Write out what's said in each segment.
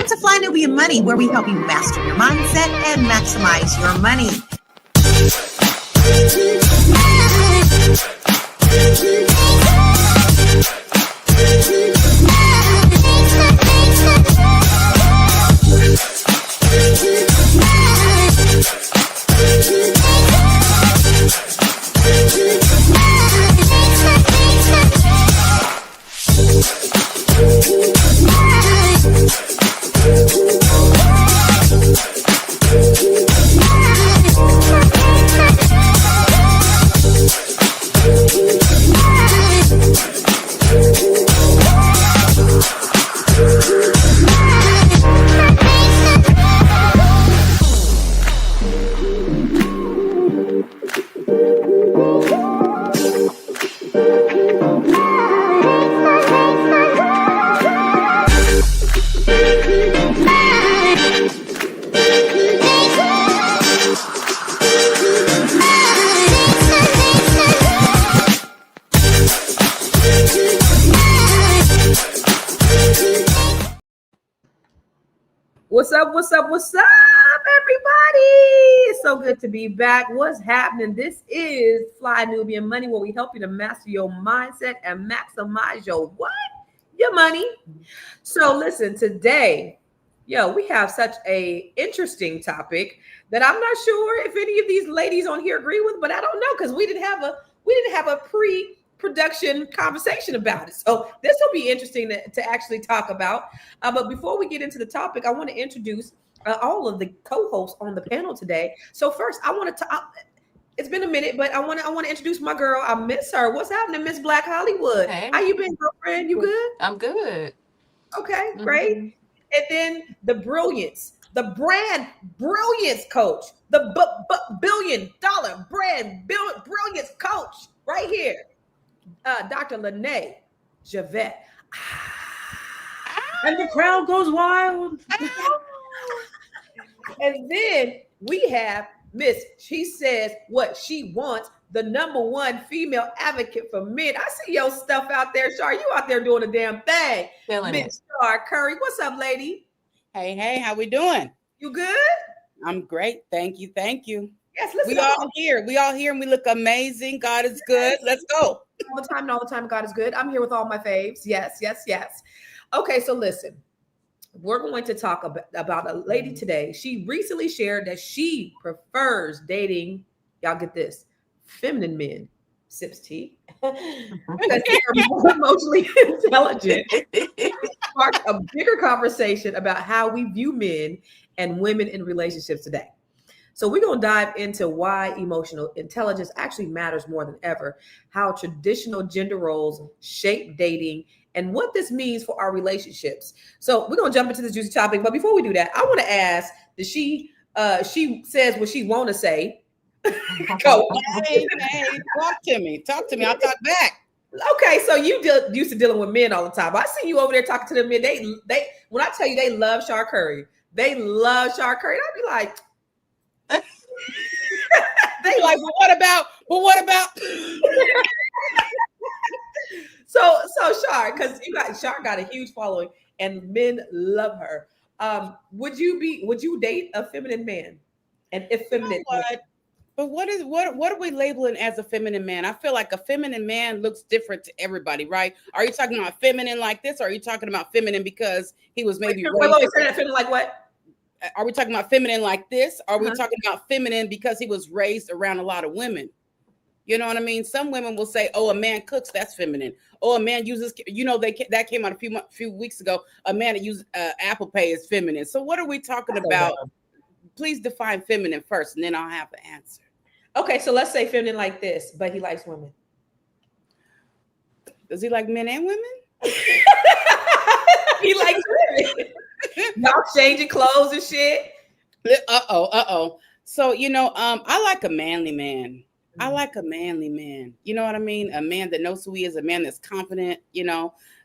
Welcome to Fly Nubian Money, where we help you master your mindset and maximize your money. What's up, everybody? It's so good to be back. What's happening? This is Fly Nubian Money, where we help you to master your mindset and maximize your what? Your money. So listen, today, we have such a interesting topic that I'm not sure if any of these ladies on here agree with, but I don't know, because we didn't have a pre-production conversation about it. So this will be interesting to actually talk about. But before we get into the topic, I want to introduce all of the co-hosts on the panel today. So first, I want to talk. It's been a minute, but I want to introduce my girl. I miss her. What's happening, Miss Black Hollywood? Hey. How you been, girlfriend? You good? I'm good. Okay, great. And then the brilliance, the brand brilliance coach, the $1 billion brand brilliance coach, right here, Dr. Lene Javette. And the crowd goes wild. And then we have Miss, she says what she wants, the #1 female advocate for men. I see your stuff out there, Shar. You out there doing a damn thing. Miss Shar Curry. What's up, lady? Hey, how we doing? You good? I'm great. Thank you. Yes, let's We go. all here and we look amazing. God is good. Let's go. All the time, God is good. I'm here with all my faves. Yes. Okay, so listen. We're going to talk about a lady today. She recently shared that she prefers dating, y'all get this, feminine men, sips tea, because they're more emotionally intelligent. Sparked a bigger conversation about how we view men and women in relationships today. So we're going to dive into why emotional intelligence actually matters more than ever, how traditional gender roles shape dating, and what this means for our relationships. So we're going to jump into this juicy topic. But before we do that, I want to ask, that she says what she want to say. Go. Hey, talk to me. I'll talk back. Okay, so you used to dealing with men all the time. I see you over there talking to them men. They when I tell you they love Shar Curry, they love Shar Curry. I'd be like, they like, but what about? So Shar, because Shar got a huge following and men love her. Would you date a feminine man? And if feminine, But what are we labeling as a feminine man? I feel like a feminine man looks different to everybody, right? Are you talking about feminine like this, or are you talking about feminine because he was maybe feminine like what? Are we talking about feminine like this? Are we talking about feminine because he was raised around a lot of women? You know what I mean? Some women will say, "Oh, a man cooks, that's feminine." Oh, a man uses, that came out a few weeks ago. A man that uses Apple Pay is feminine. So what are we talking about? Please define feminine first, and then I'll have the answer. Okay, so let's say feminine like this, but he likes women. Does he like men and women? He likes women. Y'all changing clothes and shit. So, I like a manly man. I like a manly man. You know what I mean? A man that knows who he is, a man that's confident,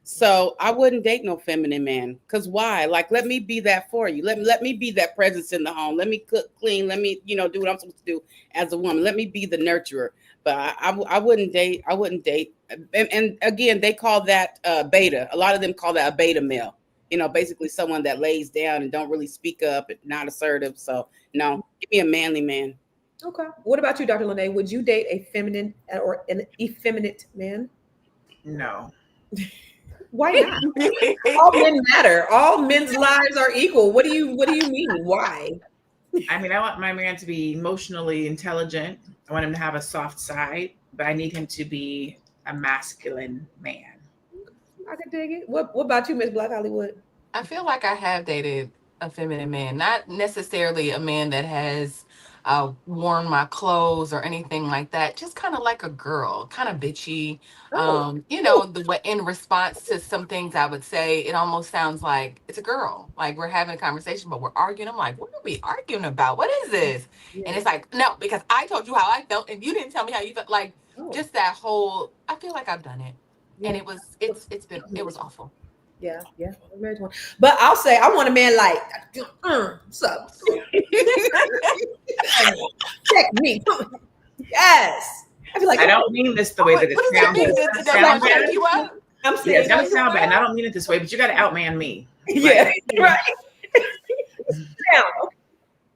So I wouldn't date no feminine man. Because why? Like, let me be that for you. Let me be that presence in the home. Let me cook, clean. Let me, do what I'm supposed to do as a woman. Let me be the nurturer. But I wouldn't date. And again, they call that beta. A lot of them call that a beta male. basically someone that lays down and don't really speak up and not assertive. So no, give me a manly man. Okay. What about you, Dr. Lene? Would you date a feminine or an effeminate man? No. Why not? All men matter. All men's lives are equal. What do you mean? Why? I mean, I want my man to be emotionally intelligent. I want him to have a soft side, but I need him to be a masculine man. I can dig it. What about you, Miss Black Hollywood? I feel like I have dated a feminine man, not necessarily a man that has worn my clothes or anything like that. Just kind of like a girl, kind of bitchy. The way in response to some things I would say, it almost sounds like it's a girl. Like we're having a conversation, but we're arguing. I'm like, what are we arguing about? What is this? Yeah. And it's like, no, because I told you how I felt, and you didn't tell me how you felt. Like just that whole. I feel like I've done it, and it was awful. Yeah. But I'll say I want a man like, what's up? Check me. Yes. I feel like I don't mean this the way that it sounds. I'm saying it's gonna sound bad, and I don't mean it this way, but you gotta outman me. Yeah, right.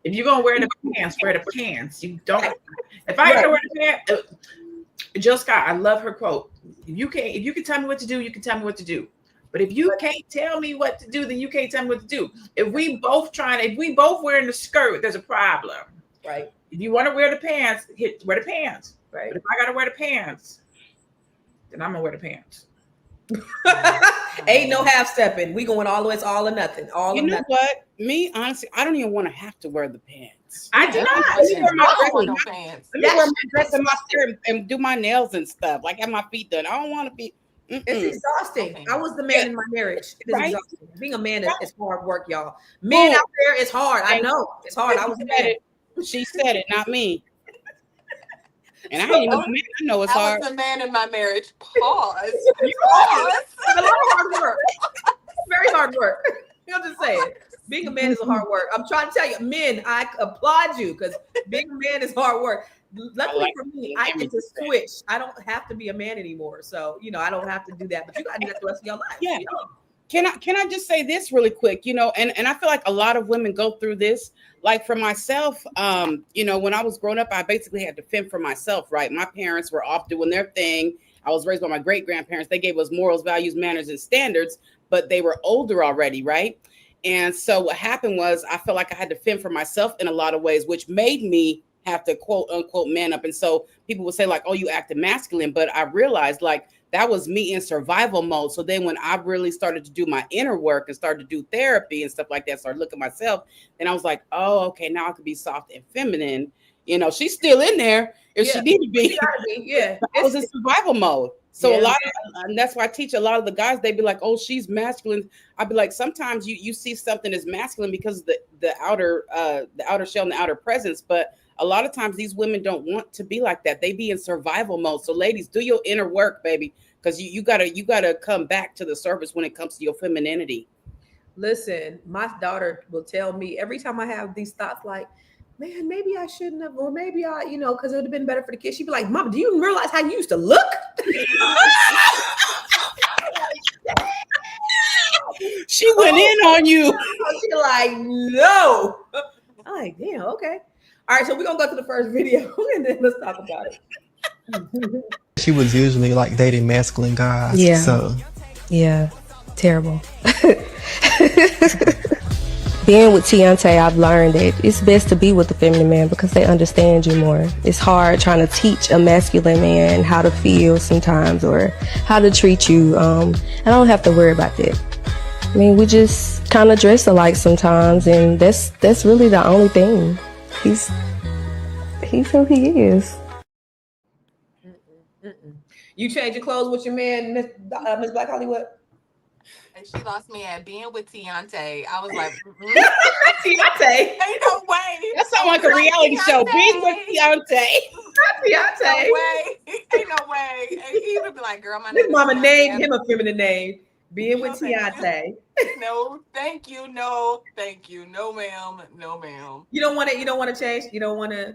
If you're gonna wear the pants, wear the pants. You don't. If I gotta wear the pants, Jill Scott, I love her quote. If you can tell me what to do, you can tell me what to do. But if you can't tell me what to do, then you can't tell me what to do. If we both wearing the skirt, there's a problem. Right. If you want to wear the pants, wear the pants. Right. But if I gotta wear the pants, then I'm gonna wear the pants. Ain't no half stepping. We going all the way. It's all or nothing. You know what? Me, honestly, I don't even want to have to wear the pants. I do not. I don't want no pants. Let me wear my dress and my skirt and do my nails and stuff. Like have my feet done. I don't want to be. It's exhausting. Okay. I was the man in my marriage. It is exhausting. Being a man is hard work, y'all. Men out there, it's hard. I know it's hard. I was it. She said it, not me. And I ain't even a man. I know it's hard. I was the man in my marriage. Pause. It's a lot of hard work. Very hard work. You'll just say it. Being a man is a hard work. I'm trying to tell you, men, I applaud you because being a man is hard work. Luckily for me, I get to switch. I don't have to be a man anymore. So, I don't have to do that. But you got to do that the rest of your life. Yeah. Can I just say this really quick? And I feel like a lot of women go through this. Like for myself, when I was growing up, I basically had to fend for myself, right? My parents were off doing their thing. I was raised by my great-grandparents. They gave us morals, values, manners, and standards, but they were older already, right? And so what happened was I felt like I had to fend for myself in a lot of ways, which made me have to quote unquote man up. And so people would say like, oh, you acted masculine. But I realized like that was me in survival mode. So then when I really started to do my inner work and started to do therapy and stuff like that, started looking at myself, and I was like, oh, okay, now I can be soft and feminine. She's still in there if she need to be. Yeah. I was in survival mode. So and that's why I teach a lot of the guys, they'd be like, oh, she's masculine. I'd be like, sometimes you see something as masculine because of the outer shell and the outer presence. But a lot of times these women don't want to be like that. They be in survival mode. So ladies, do your inner work, baby. Because you gotta come back to the surface when it comes to your femininity. Listen, my daughter will tell me every time I have these thoughts like, man, maybe I shouldn't have, or maybe I, because it would have been better for the kids. She'd be like, Mom, do you realize how you used to look? She went in on you. She's like, no. I'm like, damn, okay. All right, so we're gonna go to the first video and then let's talk about it. She was usually like dating masculine guys. Yeah. So yeah, terrible. Being with Tante, I've learned that it's best to be with the feminine man because they understand you more. It's hard trying to teach a masculine man how to feel sometimes or how to treat you. I don't have to worry about that. I mean, we just kind of dress alike sometimes, and that's really the only thing. He's who he is. You change your clothes with your man, Miss Black Hollywood? And she lost me at being with Tante. I was like, Tante. Ain't no way. That sounds like a reality show. Being with Tante. Tante. No way. Ain't no way. And he would be like, girl, my name His is mama Tante. named him a feminine name. Being with Tante. No, thank you. No, thank you. No, ma'am. No, ma'am. You don't want to change? You don't want to?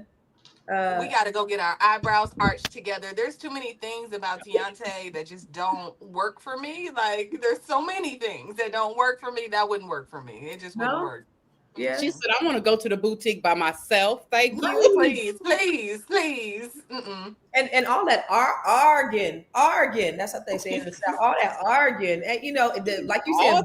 We got to go get our eyebrows arched together. There's too many things about Tante that just don't work for me. Like, there's so many things that don't work for me. That wouldn't work for me. It just wouldn't work. Yeah. She said, I want to go to the boutique by myself. Thank you. Please. Mm-mm. And all that arguing. That's what they say in the South. All that arguing. And like you said,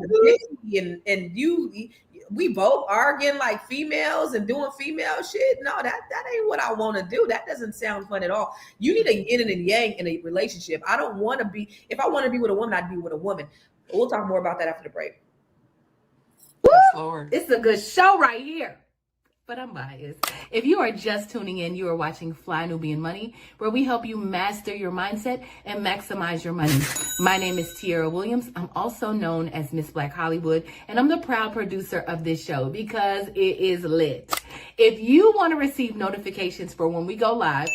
we both arguing like females and doing female shit. No, that ain't what I want to do. That doesn't sound fun at all. You need a yin and a yang in a relationship. I don't want to be, if I want to be with a woman, I'd be with a woman. But we'll talk more about that after the break. Lord. It's a good show right here. But I'm biased. If you are just tuning in, you are watching Fly Nubian Money, where we help you master your mindset and maximize your money. My name is Tiara Williams. I'm also known as Miss Black Hollywood, and I'm the proud producer of this show because it is lit. If you want to receive notifications for when we go live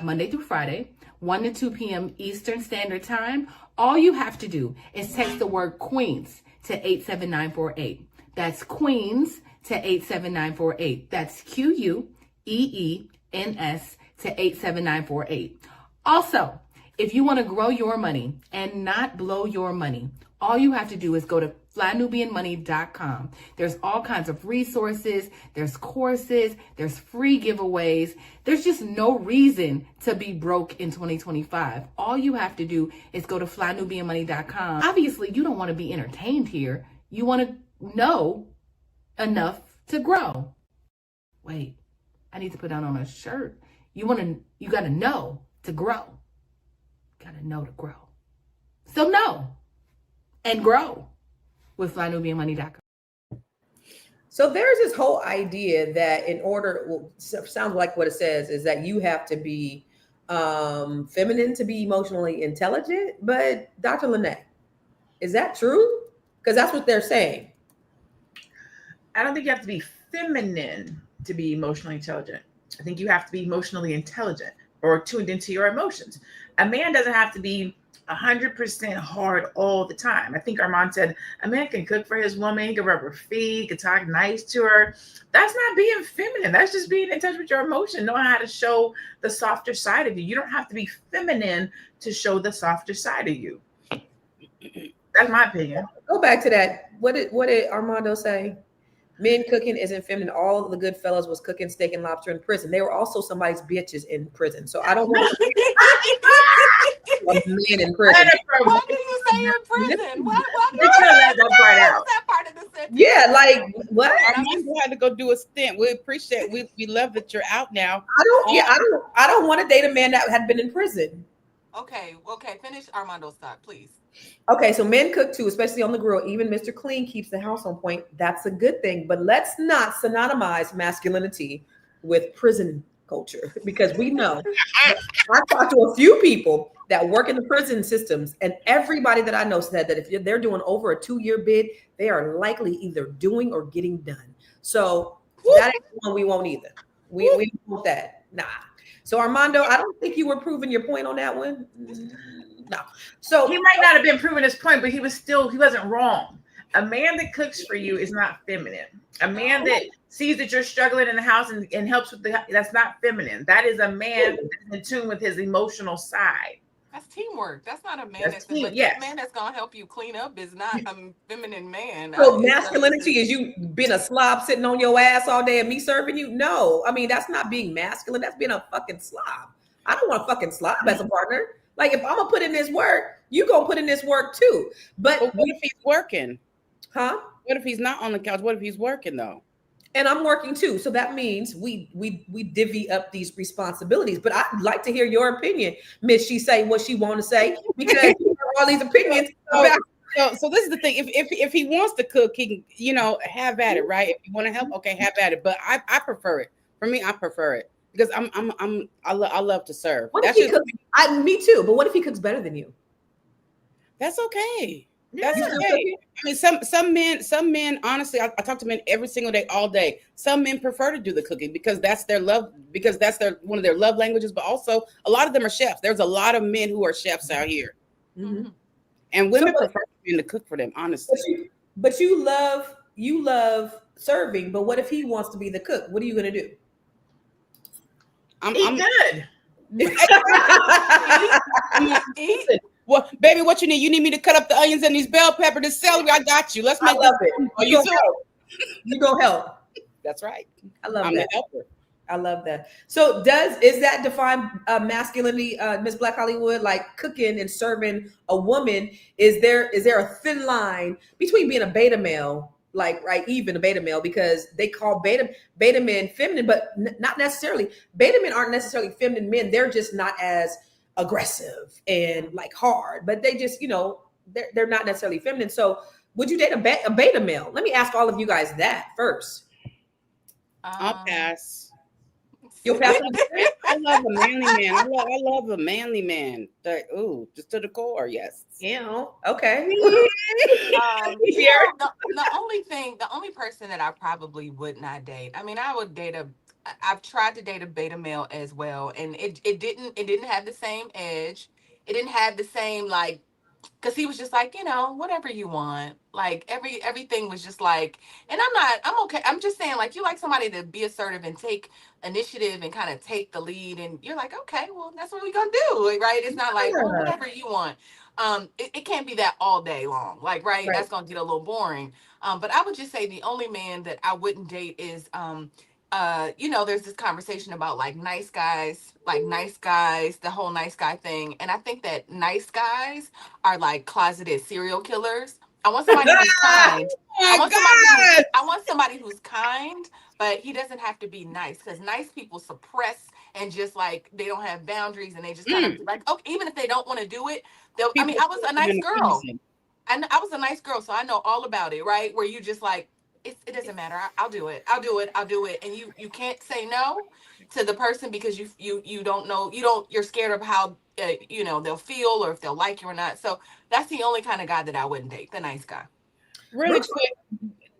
Monday through Friday, 1 to 2 p.m. Eastern Standard Time. All you have to do is text the word Queens to 87948. That's Queens to 87948. That's QUEENS to 87948. Also, if you want to grow your money and not blow your money, all you have to do is go to flynubianmoney.com. There's all kinds of resources, there's courses, there's free giveaways. There's just no reason to be broke in 2025. All you have to do is go to flynubianmoney.com. Obviously, you don't want to be entertained here. You want to know enough to grow. Wait, I need to put that on a shirt. You got to know to grow. Got to know to grow. So know and grow with flynubianmoney.com. So there's this whole idea that sounds like what it says is that you have to be feminine to be emotionally intelligent. But Dr. Lene, is that true? Because that's what they're saying. I don't think you have to be feminine to be emotionally intelligent. I think you have to be emotionally intelligent or tuned into your emotions. A man doesn't have to be 100% hard all the time. I think Armand said a man can cook for his woman, he can rub her feet, he can talk nice to her. That's not being feminine. That's just being in touch with your emotion, knowing how to show the softer side of you. You don't have to be feminine to show the softer side of you. That's my opinion. Go back to that. What did Armando say? Men cooking isn't feminine. All of the good fellas was cooking steak and lobster in prison. They were also somebody's bitches in prison. So I don't want men in prison. Why do you say in prison? Why You should have let that part out. that part of the sentence? Yeah, like what? You had to go do a stint. We appreciate. We love that you're out now. I don't want to date a man that had been in prison. Okay. Finish Armando's thought, please. Okay, so men cook too, especially on the grill. Even Mr. Clean keeps the house on point. That's a good thing. But let's not synonymize masculinity with prison culture, because we know. I talked to a few people that work in the prison systems, and everybody that I know said that if they're doing over a 2-year bid, they are likely either doing or getting done. So that ain't one we won't either. We don't want that. Nah. So Armando, I don't think you were proving your point on that one. No. So he might not have been proving his point, but he wasn't wrong. A man that cooks for you is not feminine. A man that sees that you're struggling in the house and helps with that's not feminine. That is a man that's in tune with his emotional side. That's teamwork. That's not a man yes. man that's gonna help you clean up is not a feminine man. So masculinity is you being a slob sitting on your ass all day and me serving you? No. I mean, that's not being masculine. That's being a fucking slob. I don't want a fucking slob as a partner. Like, if I'm gonna put in this work, you gonna put in this work too. But what if he's working? Huh? What if he's not on the couch? What if he's working though? And I'm working too. So that means we divvy up these responsibilities. But I'd like to hear your opinion, Miss. She say what she want to say, because all these opinions. So this is the thing. If he wants to cook, he can, have at it, right? If you want to help, okay, have at it. But I prefer it. For me, I prefer it. Because I love to serve. What if he cooks? Me too. But what if he cooks better than you? That's okay. That's okay. I mean, some men, honestly, I talk to men every single day, all day. Some men prefer to do the cooking because that's their love, because that's one of their love languages. But also, a lot of them are chefs. There's a lot of men who are chefs out here, and women prefer men to cook for them. Honestly, but you love serving. But what if he wants to be the cook? What are you gonna do? I'm good. Listen, well, baby, what you need? You need me to cut up the onions and these bell pepper, this celery. I got you. Let's make I love this. it. Are you too? You go help. That's right. I love I'm that. the helper. I love that. So is that define masculinity, Miss Black Hollywood? Like cooking and serving a woman, is there a thin line between being a beta male, like even a beta male, because they call beta men feminine, but not necessarily. Beta men aren't necessarily feminine men. They're just not as aggressive and like hard, but they just, they're not necessarily feminine. So would you date a beta male? Let me ask all of you guys that first. I'll pass. You'll pass. I love a manly man. I love a manly man. Just to the core, yes. Okay. The only person that I probably would not date. I mean, I've tried to date a beta male as well, and it didn't have the same edge. It didn't have the same because he was just like, whatever you want. Like everything was just like, and I'm okay. I'm just saying, like, you like somebody to be assertive and take initiative and kind of take the lead, and you're like, okay, well, that's what we're gonna do, right? It's not like, well, whatever you want. It can't be that all day long, like, right? That's gonna get a little boring. But I would just say the only man that I wouldn't date is there's this conversation about like nice guys, the whole nice guy thing. And I think that nice guys are like closeted serial killers. I want somebody who's kind. I want somebody who's kind, but he doesn't have to be nice, because nice people suppress and just like they don't have boundaries, and they just kind of like, okay, even if they don't want to do it, I was a nice girl. I was a nice girl, so I know all about it, right? Where you just like, it doesn't matter. I'll do it. And you can't say no to the person because you don't know, you're scared of how they'll feel or if they'll like you or not. So that's the only kind of guy that I wouldn't date, the nice guy. Really quick,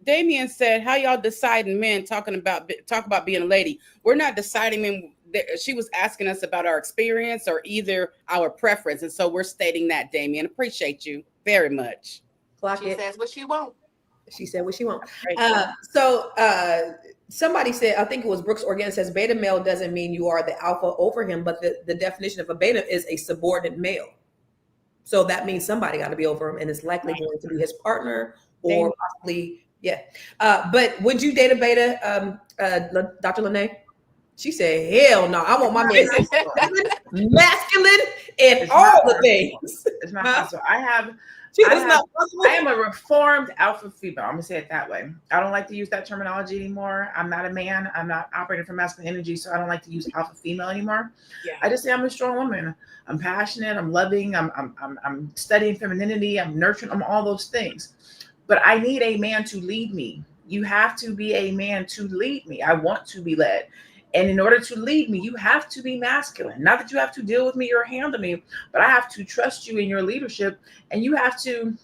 Damien said, how y'all deciding men talk about being a lady? We're not deciding men. She was asking us about our experience or either our preference. And so we're stating that, Damien. Appreciate you very much. She says what she won't. She said what she won't. Somebody said, I think it was Brooks Organ, says beta male doesn't mean you are the alpha over him, but the definition of a beta is a subordinate male. So that means somebody got to be over him, and it's likely going to be his partner or possibly, but would you date a beta, Dr. Lene? She said, hell no, I want my man masculine and all the things. It's not possible. I am a reformed alpha female. I'm gonna say it that way. I don't like to use that terminology anymore. I'm not a man. I'm not operating from masculine energy, so I don't like to use alpha female anymore. Yeah. I just say I'm a strong woman. I'm passionate. I'm loving. I'm studying femininity. I'm nurturing. I'm all those things. But I need a man to lead me. You have to be a man to lead me. I want to be led. And in order to lead me, you have to be masculine. Not that you have to deal with me or handle me, but I have to trust you in your leadership. And you have to,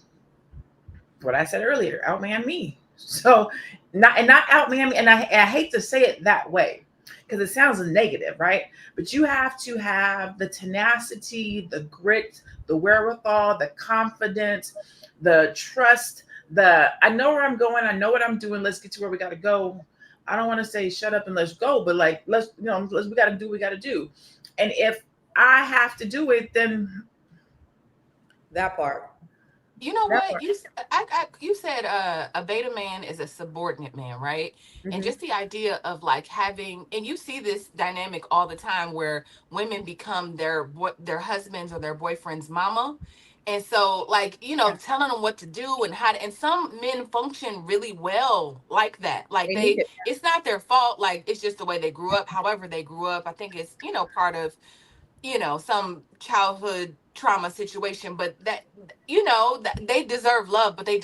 what I said earlier, outman me. So not outman me. And I hate to say it that way because it sounds negative, right? But you have to have the tenacity, the grit, the wherewithal, the confidence, the trust, I know where I'm going. I know what I'm doing. Let's get to where we got to go. I don't want to say shut up and let's go, but like, we got to do what we got to do. And if I have to do it, then that part. You know what? You said a beta man is a subordinate man, right? Mm-hmm. And just the idea of like having, and you see this dynamic all the time where women become their husbands or their boyfriend's mama. And so, like, telling them what to do and how to, and some men function really well like that. Like it's not their fault. Like, it's just the way they grew up. However they grew up, I think it's, part of, some childhood trauma situation, but that, that they deserve love, but they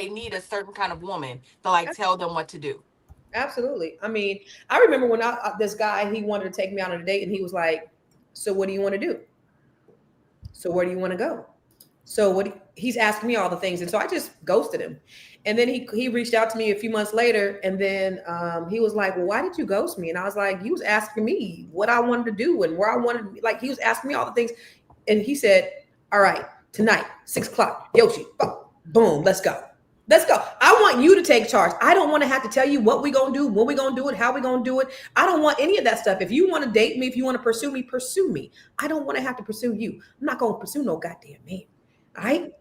need a certain kind of woman to like tell them what to do. Absolutely. I mean, I remember when this guy, he wanted to take me out on a date and he was like, so what do you want to do? So where do you want to go? So he's asking me all the things. And so I just ghosted him. And then he reached out to me a few months later. And then he was like, well, why did you ghost me? And I was like, you was asking me what I wanted to do and where I wanted to be. Like, he was asking me all the things. And he said, all right, tonight, 6:00, Yoshi, boom, let's go. Let's go. I want you to take charge. I don't want to have to tell you what we're going to do, when we're going to do it, how we're going to do it. I don't want any of that stuff. If you want to date me, if you want to pursue me, pursue me. I don't want to have to pursue you. I'm not going to pursue no goddamn man. All right?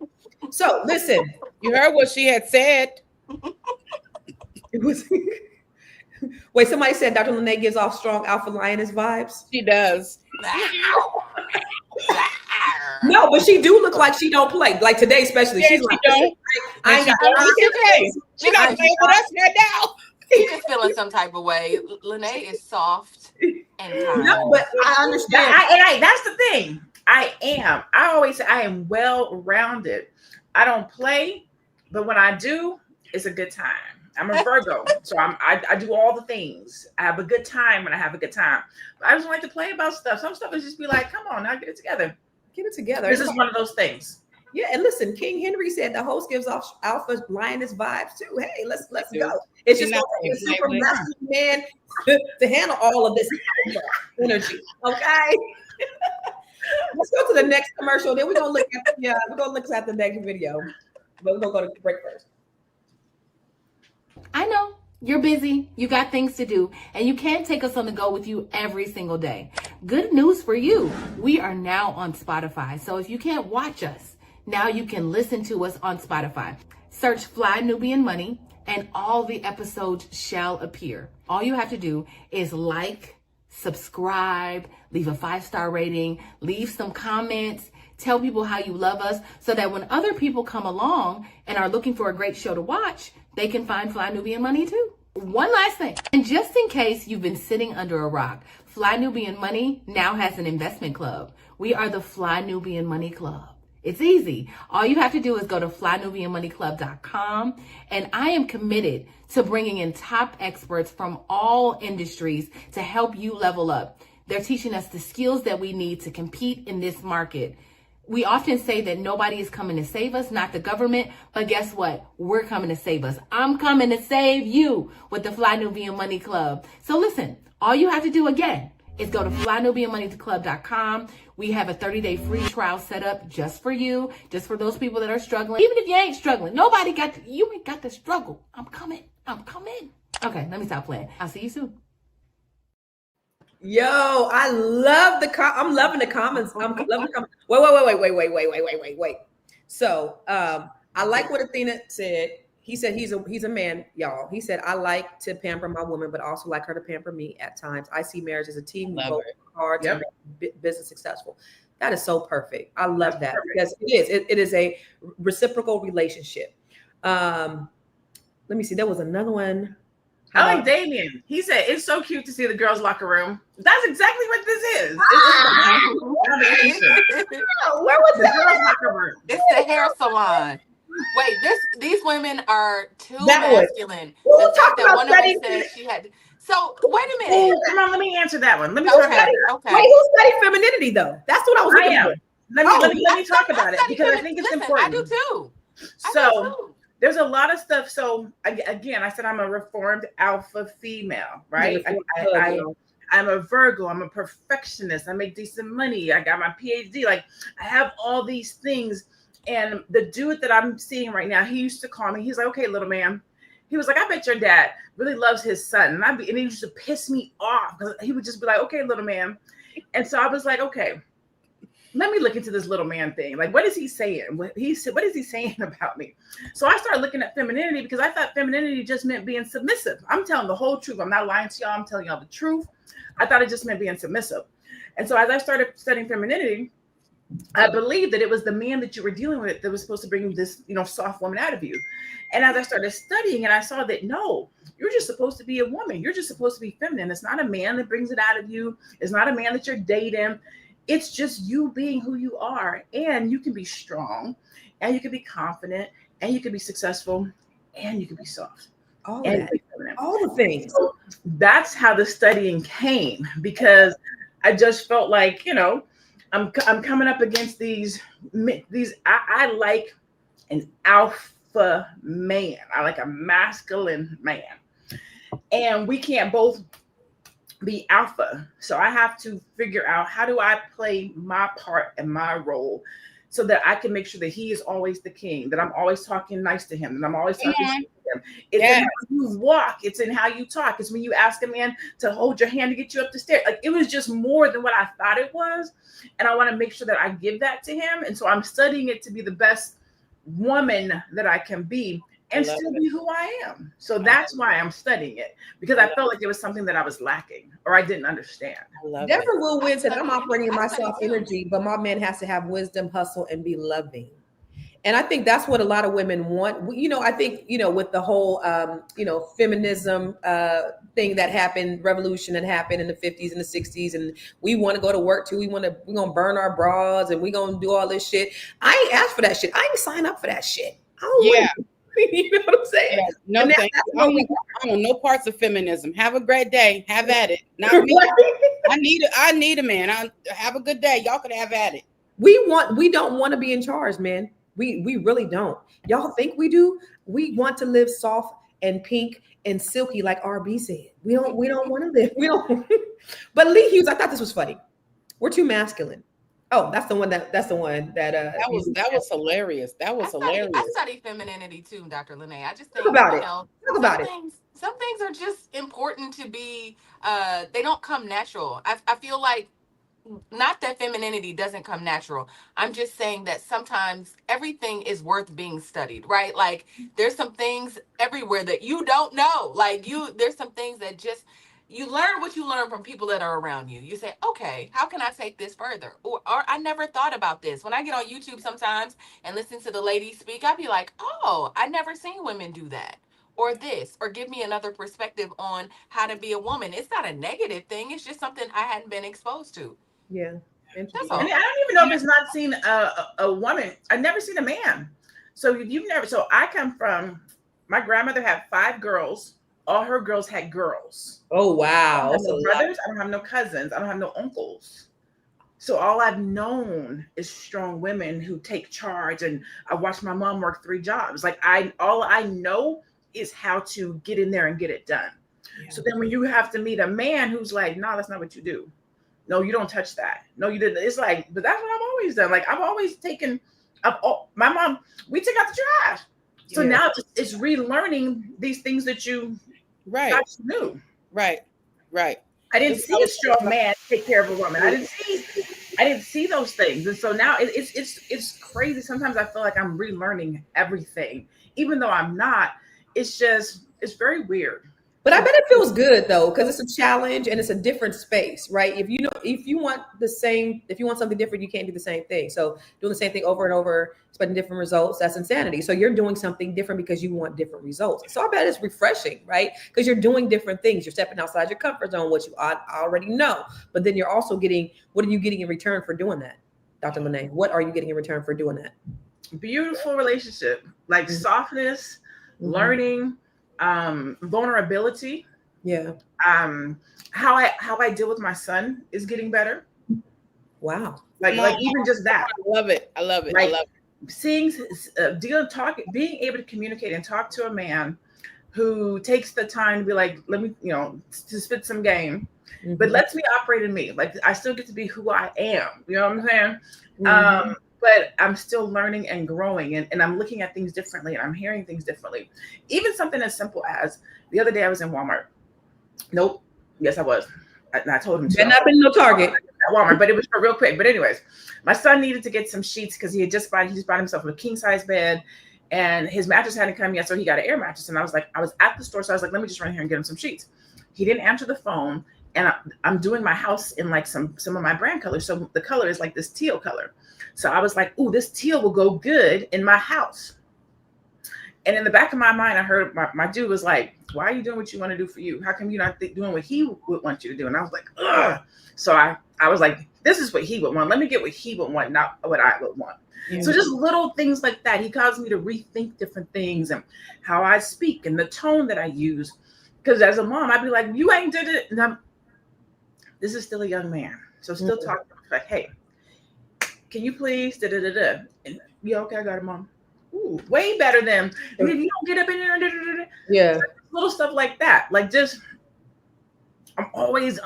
So listen. You heard what she had said. It was wait, somebody said Dr. Lene gives off strong alpha lioness vibes. She does. No, but she do look like she don't play. Like today, especially. Yeah, she's she like, don't. I ain't got She not playing with us right now. She's just feeling some type of way. Lene is soft and kind. No, but I understand. That's the thing. I always say I am well-rounded. I don't play, but when I do, it's a good time. I'm a Virgo, so I do all the things. I have a good time when I have a good time. But I just like to play about stuff. Some stuff is just be like, come on, now get it together. Get it together. This is one of those things. Yeah, and listen, King Henry said the host gives off alpha lioness vibes too. Hey, let's go. It's just a super masculine man to handle all of this energy. Okay. Let's go to the next commercial. Then we're gonna look at the next video. But we're gonna go to break first. I know you're busy, you got things to do, and you can't take us on the go with you every single day. Good news for you. We are now on Spotify. So if you can't watch us, now you can listen to us on Spotify. Search Fly Nubian Money and all the episodes shall appear. All you have to do is like, subscribe, leave a 5-star rating, leave some comments, tell people how you love us so that when other people come along and are looking for a great show to watch, they can find Fly Nubian Money too. One last thing, and just in case you've been sitting under a rock, Fly Nubian Money now has an investment club. We are the Fly Nubian Money Club. It's easy. All you have to do is go to flynubianmoneyclub.com, and I am committed to bringing in top experts from all industries to help you level up. They're teaching us the skills that we need to compete in this market. We often say that nobody is coming to save us, not the government, but guess what? We're coming to save us. I'm coming to save you with the Fly Nubian Money Club. So listen, all you have to do again is go to flynubianmoneyclub.com. We have a 30-day free trial set up just for you, just for those people that are struggling. Even if you ain't struggling, you ain't got to struggle. I'm coming. Okay, let me stop playing. I'll see you soon. Yo, I love I'm loving the comments. I'm loving the comments. Wait. So I like what Athena said. He said he's a man, y'all. He said, I like to pamper my woman, but also like her to pamper me at times. I see marriage as a team. We both work hard to make business successful. That is so perfect. I love that because it is a reciprocal relationship. Let me see. There was another one. I like Damien. He said, it's so cute to see the girls' locker room. That's exactly what this is. Where was the girls' locker room? It's the hair salon. Wait, these women are too masculine. We'll talk about one of them said she had. So wait a minute. Oh, come on, let me answer that one. Let me talk about it. Okay. Wait, who studied femininity though? That's what I was looking for. Let me talk about it because I think it's important. I do too. So there's a lot of stuff. So again, I said I'm a reformed alpha female, right? I'm a Virgo. I'm a perfectionist. I make decent money. I got my PhD. Like I have all these things. And the dude that I'm seeing right now, he used to call me. He's like, okay, little man. He was like, I bet your dad really loves his son. And he used to piss me off. He would just be like, okay, little man. And so I was like, okay, let me look into this little man thing. Like, what is he saying? What is he saying about me? So I started looking at femininity because I thought femininity just meant being submissive. I'm telling the whole truth. I'm not lying to y'all. I'm telling y'all the truth. I thought it just meant being submissive. And so as I started studying femininity, I believed that it was the man that you were dealing with that was supposed to bring this, soft woman out of you. And as I started studying and I saw that, no, you're just supposed to be a woman. You're just supposed to be feminine. It's not a man that brings it out of you. It's not a man that you're dating. It's just you being who you are. And you can be strong and you can be confident and you can be successful and you can be soft. All the things. So that's how the studying came because I just felt like, I'm coming up against these. I like an alpha man. I like a masculine man, and we can't both be alpha. So I have to figure out how do I play my part and my role so that I can make sure that he is always the king, that I'm always talking nice to him, and I'm always talking to him. It's in how you walk. It's in how you talk. It's when you ask a man to hold your hand to get you up the stairs. Like, it was just more than what I thought it was. And I want to make sure that I give that to him. And so I'm studying it to be the best woman that I can be and still be who I am. So that's why I'm studying it, because I felt like there was something that I was lacking or I didn't understand. Deborah Will Win said, I'm operating in my self energy, but my man has to have wisdom, hustle, and be loving. And I think that's what a lot of women want. You know, I think, you know, with the whole, you know, feminism thing that happened, revolution that happened in the 50s and the 60s, and we want to go to work too. We're going to burn our bras and we're going to do all this shit. I ain't asked for that shit. I ain't sign up for that shit. You know what I'm saying? Yeah, no, thank you. I want no parts of feminism. Have a great day. Have at it. Not me. I need a man. Have a good day. Y'all can have at it. We don't want to be in charge, man. We really don't. Y'all think we do? We want to live soft and pink and silky, like RB said. We don't want to live. We don't. But Lee Hughes, I thought this was funny. We're too masculine. Oh, that's the one that was hilarious. That was hilarious. I study femininity too, Dr. Lene. I just think Talk about it. Some things are just important to be. They don't come natural. I feel like, not that femininity doesn't come natural. I'm just saying that sometimes everything is worth being studied, right? Like, there's some things everywhere that you don't know. Like, there's some things that just. You learn what you learn from people that are around you. You say, okay, how can I take this further? Or I never thought about this. When I get on YouTube sometimes and listen to the ladies speak, I'd be like, oh, I never seen women do that. Or this, or give me another perspective on how to be a woman. It's not a negative thing. It's just something I hadn't been exposed to. Yeah. That's all. And I don't even know if it's not seen a woman. I've never seen a man. So I come from, my grandmother had 5 girls. All her girls had girls. Oh, wow. I don't have no brothers. I don't have no cousins. I don't have no uncles. So all I've known is strong women who take charge. And I watched my mom work 3 jobs. Like, all I know is how to get in there and get it done. Yeah. So then when you have to meet a man who's like, no, that's not what you do. No, you don't touch that. No, you didn't. It's like, but that's what I've always done. Like, I've always taken up my mom, we took out the trash. So now it's relearning these things that you knew. Right. I didn't see a strong man take care of a woman. I didn't see those things. And so now it's crazy. Sometimes I feel like I'm relearning everything, even though I'm not. It's very weird. But I bet it feels good though, because it's a challenge and it's a different space, right? If you want something different, you can't do the same thing. So doing the same thing over and over, expecting different results, that's insanity. So you're doing something different because you want different results. So I bet it's refreshing, right? Because you're doing different things. You're stepping outside your comfort zone, which you already know. But then you're also what are you getting in return for doing that? Dr. Lene, what are you getting in return for doing that? Beautiful relationship, like softness, learning, vulnerability. How I deal with my son is getting better. Wow. Like even just that. I love it. Like, seeing, being able to communicate and talk to a man who takes the time to be like, let me, to spit some game, but lets me operate in me. Like, I still get to be who I am. You know what I'm saying? But I'm still learning and growing, and I'm looking at things differently, and I'm hearing things differently. Even something as simple as the other day I was in Walmart. Nope. Yes, I was. I told him to. Been up in no Target at Walmart, but it was for real quick. But anyways, my son needed to get some sheets because he just bought himself a king size bed, and his mattress hadn't come yet, so he got an air mattress. And I was at the store, so I was like, let me just run here and get him some sheets. He didn't answer the phone, and I'm doing my house in like some of my brand colors, so the color is like this teal color. So I was like, ooh, this teal will go good in my house. And in the back of my mind, I heard my dude was like, why are you doing what you want to do for you? How come you're not doing what he would want you to do? And I was like, ugh. So I was like, this is what he would want. Let me get what he would want, not what I would want. Yeah. So just little things like that. He caused me to rethink different things and how I speak and the tone that I use. Because as a mom, I'd be like, you ain't did it. And this is still a young man. So still talking like, hey, can you please da-da-da-da? And yeah, okay, I got it, mom. Ooh, way better than you don't get up in there. Da-da-da-da. Yeah. So little stuff like that. Like, just, I'm always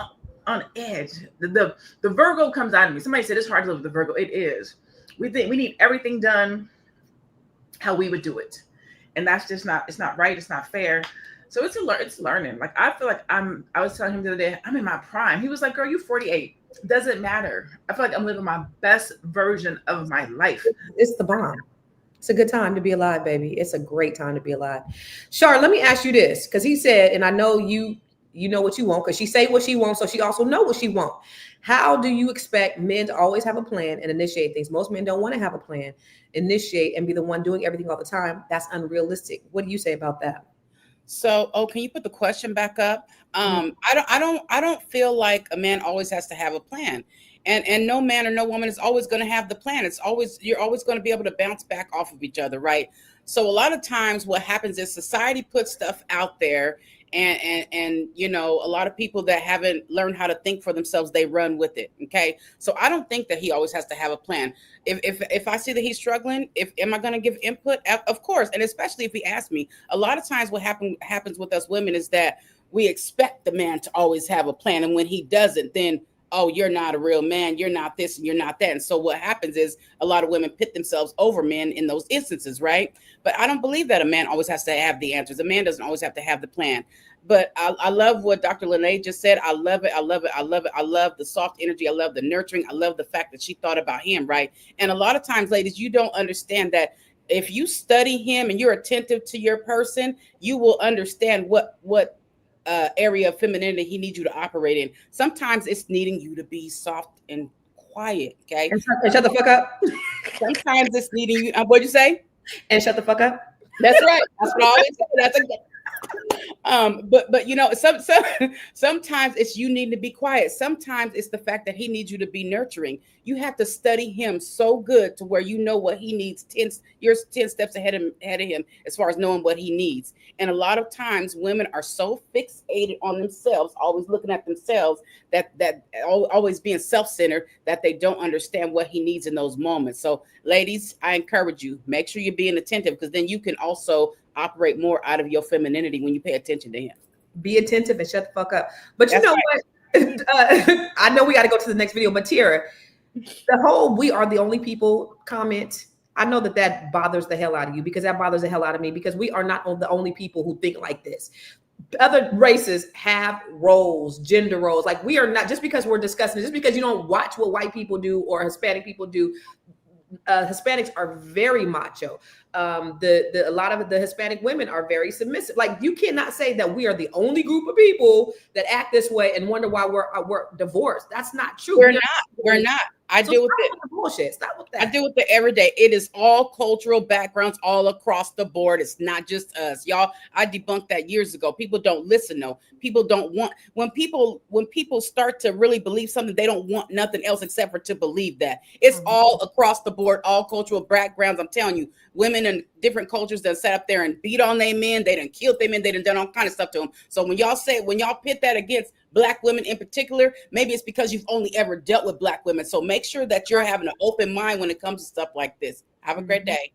on edge. The Virgo comes out of me. Somebody said it's hard to live with the Virgo. It is. we think we need everything done how we would do it, and that's just not. It's not right. It's not fair. So it's learning. Like I feel like I was telling him the other day, I'm in my prime. He was like, "Girl, you 48. Doesn't matter. I feel like I'm living my best version of my life." It's the bomb. It's a good time to be alive, baby. It's a great time to be alive. Char, let me ask you this, because he said, and I know you know what you want, because she say what she wants, so she also know what she want. How do you expect men to always have a plan and initiate things? Most men don't want to have a plan, initiate, and be the one doing everything all the time. That's unrealistic. What do you say about that? So, can you put the question back up? I don't feel like a man always has to have a plan, and no man or no woman is always going to have the plan. You're always going to be able to bounce back off of each other, right? So a lot of times what happens is society puts stuff out there, and you know, a lot of people that haven't learned how to think for themselves, they run with it. Okay, so I don't think that he always has to have a plan. If I see that he's struggling, am I going to give input? Of course, and especially if he asks me. A lot of times what happens with us women is that we expect the man to always have a plan, and when he doesn't, then, oh, you're not a real man, you're not this and you're not that. And so what happens is a lot of women pit themselves over men in those instances, right? But I don't believe that a man always has to have the answers. A man doesn't always have to have the plan. But I love what Dr. Lene just said. I love it. I love it. I love it. I love the soft energy. I love the nurturing. I love the fact that she thought about him, right? And a lot of times, ladies, you don't understand that if you study him and you're attentive to your person, you will understand what area of femininity he needs you to operate in. Sometimes it's needing you to be soft and quiet, okay? And shut the fuck up. Sometimes it's needing you. What'd you say? And shut the fuck up. That's right. That's what I always say. That's a but you know, sometimes it's you need to be quiet. Sometimes it's the fact that he needs you to be nurturing. You have to study him so good to where you know what he needs. You're 10 steps ahead of him as far as knowing what he needs. And a lot of times women are so fixated on themselves, always looking at themselves, that always being self-centered, that they don't understand what he needs in those moments. So ladies, I encourage you, make sure you're being attentive, because then you can also operate more out of your femininity when you pay attention to him. Be attentive and shut the fuck up. But you know what? I know we got to go to the next video, but Tierra, the whole "we are the only people" comment, I know that bothers the hell out of you, because that bothers the hell out of me, because we are not the only people who think like this. Other races have roles, gender roles. Like, we are not, just because we're discussing it, just because you don't watch what white people do or Hispanic people do. Hispanics are very macho. A lot of the Hispanic women are very submissive. Like, you cannot say that we are the only group of people that act this way and wonder why we're divorced. That's not true. We're not. I deal with it. Bullshit. Stop with that. I deal with it every day. It is all cultural backgrounds all across the board. It's not just us, y'all. I debunked that years ago. People don't listen. No, people don't want. When people start to really believe something, they don't want nothing else except for to believe that. It's all across the board, all cultural backgrounds. I'm telling you, women in different cultures that sat up there and beat on their men, they done killed their men, they done all kind of stuff to them. So when y'all pit that against Black women in particular, maybe it's because you've only ever dealt with Black women. So make sure that you're having an open mind when it comes to stuff like this. Have a great day.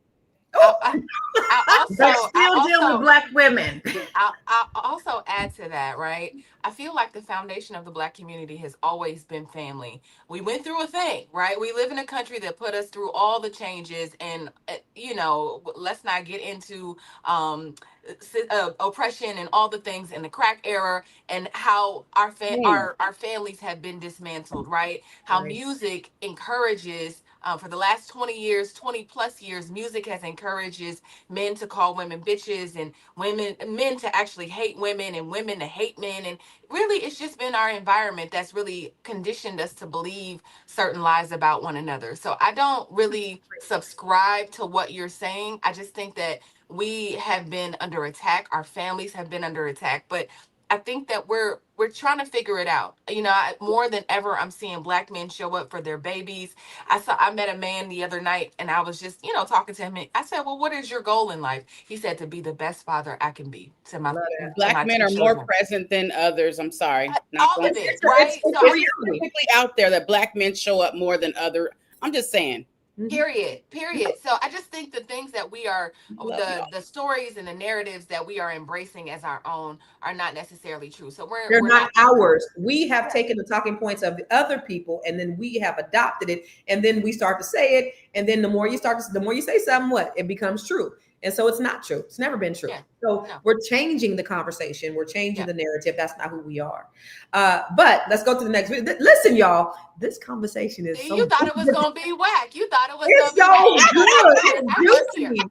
Still deal with Black women. I'll also add to that, right? I feel like the foundation of the Black community has always been family. We went through a thing, right? We live in a country that put us through all the changes, and you know, let's not get into oppression and all the things in the crack era, and how our families have been dismantled, right? How music encourages. For the last 20 plus years, music has encourages men to call women bitches, and men to actually hate women, and women to hate men. And really, it's just been our environment that's really conditioned us to believe certain lies about one another. So I don't really subscribe to what you're saying. I just think that we have been under attack. Our families have been under attack. But I think that we're trying to figure it out. You know, more than ever, I'm seeing Black men show up for their babies. I met a man the other night, and I was just, talking to him. And I said, "Well, what is your goal in life?" He said, "To be the best father I can be to my Black men are more present than others. I'm sorry, all of it, right? It's typically out there that Black men show up more than other. I'm just saying. Period. So I just think the things that we are, the stories and the narratives that we are embracing as our own are not necessarily true. So They're we're not ours. We have taken the talking points of the other people, and then we have adopted it, and then we start to say it, and then the more you say something, what it becomes true. And so it's not true. It's never been true. Yeah. So No. we're changing the conversation. We're changing the narrative. That's not who we are. But let's go to the next video. Listen, y'all, this conversation is so you thought it was going to be whack. You thought it was it's going to so be good. I It's work here. juicy.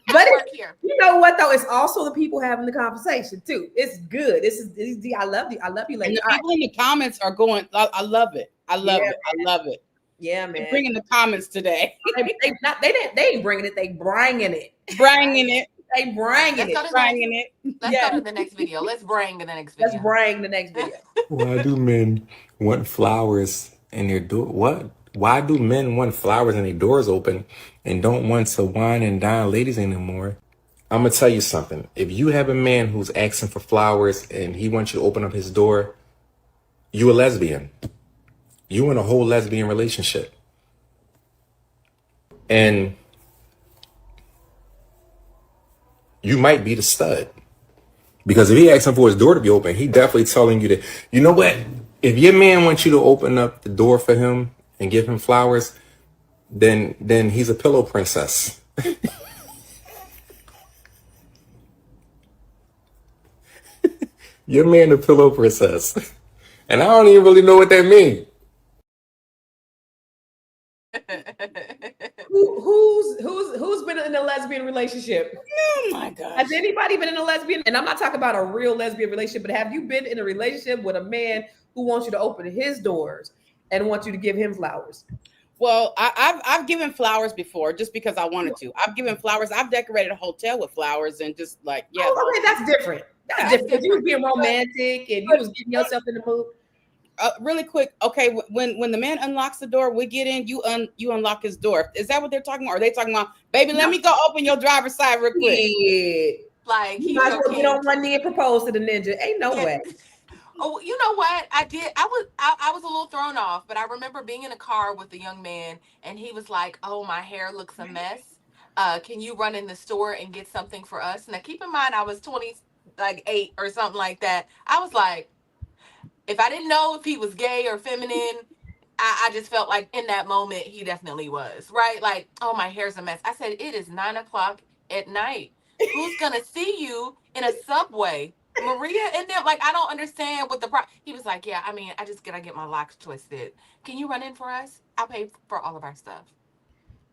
But I work here. you know what though? It's also the people having the conversation too. It's good. This is I love you. I love you, ladies. And the people in the comments are going, I love it. I love it. I love it. Yeah, man. They're bringing the comments today. they ain't bringing it. They bringing it. Bringing it. They bringing it. Bringing it. Let's go to the next video. Let's bring the next video. Let's bring the next video. Why do men want flowers in their door? What? Why do men want flowers and their doors open and don't want to wine and dine ladies anymore? I'm going to tell you something. If you have a man who's asking for flowers and he wants you to open up his door, you a lesbian. You in a whole lesbian relationship. And you might be the stud. Because if he asking for his door to be open, he definitely telling you that, you know what? If your man wants you to open up the door for him and give him flowers, then he's a pillow princess. Your man a pillow princess. And I don't even really know what that means. Who's been in a lesbian relationship? Oh my God. Has anybody been in a lesbian? And I'm not talking about a real lesbian relationship, but have you been in a relationship with a man who wants you to open his doors and wants you to give him flowers? Well, I've given flowers before just because I wanted to. I've given flowers. I've decorated a hotel with flowers and just like, yeah. Oh, okay, that's different. That's different. Because you was being romantic and you was getting yourself in the mood. Really quick, okay. When the man unlocks the door, we get in. You unlock his door. Is that what they're talking about? Or are they talking about, baby? Let me go open your driver's side real quick. Yeah. Like You might as well get on one knee and propose to the ninja. Ain't no way. Oh, you know what? I did. I was a little thrown off, but I remember being in a car with a young man, and he was like, "Oh, my hair looks a mess. Can you run in the store and get something for us?" Now, keep in mind, I was 28 or something like that. I was like, if I didn't know if he was gay or feminine, I just felt like in that moment he definitely was, right? Like, oh, my hair's a mess. I said, it is 9:00 at night. Who's gonna see you in a subway? Maria and them, like, I don't understand what the problem. He was like, yeah, I mean, I just gotta get my locks twisted. Can you run in for us? I'll pay for all of our stuff.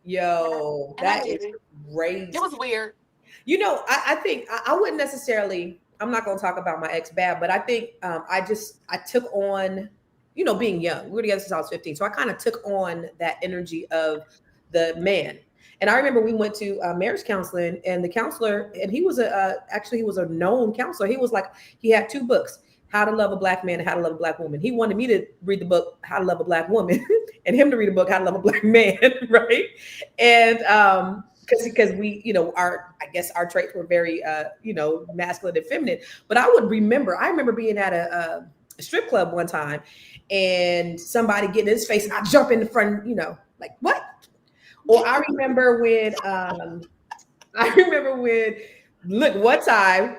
Yo, that is crazy. It was weird. You know, I think I wouldn't necessarily, I'm not going to talk about my ex bad, but I think I took on, you know, being young. We were together since I was 15. So I kind of took on that energy of the man. And I remember we went to marriage counseling, and the counselor, and he was actually he was a known counselor. He was like, he had 2 books, How to Love a Black Man and How to Love a Black Woman. He wanted me to read the book, How to Love a Black Woman, and him to read the book, How to Love a Black Man, right? And because we, you know, I guess our traits were very, you know, masculine and feminine. But I remember being at a strip club one time, and somebody getting in his face, and I jump in the front, you know, like, what? Or I remember when, look, one time,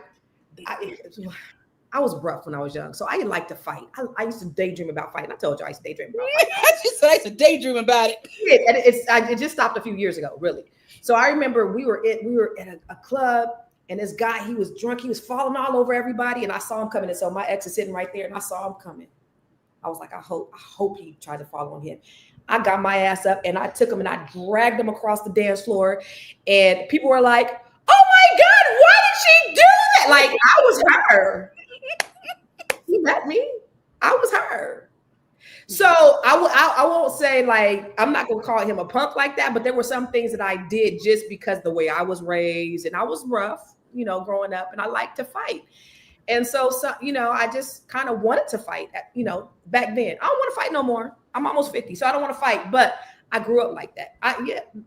I was rough when I was young, so I didn't like to fight. I used to daydream about fighting. I told you I used to daydream about fighting. She said I used to daydream about it. And it just stopped a few years ago, really. So I remember we were at a club, and this guy, he was drunk. He was falling all over everybody, and I saw him coming. And so my ex is sitting right there, and I saw him coming. I was like, I hope he tried to fall on him. I got my ass up, and I took him and I dragged him across the dance floor, and people were like, "Oh my God, why did she do that?" Like, I was her. You met me. I was her. So I won't say, like, I'm not gonna call him a punk like that, but there were some things that I did just because the way I was raised, and I was rough, you know, growing up, and I liked to fight. And so, you know, I just kind of wanted to fight, you know, back then. I don't want to fight no more. I'm almost 50, so I don't want to fight, but I grew up like that.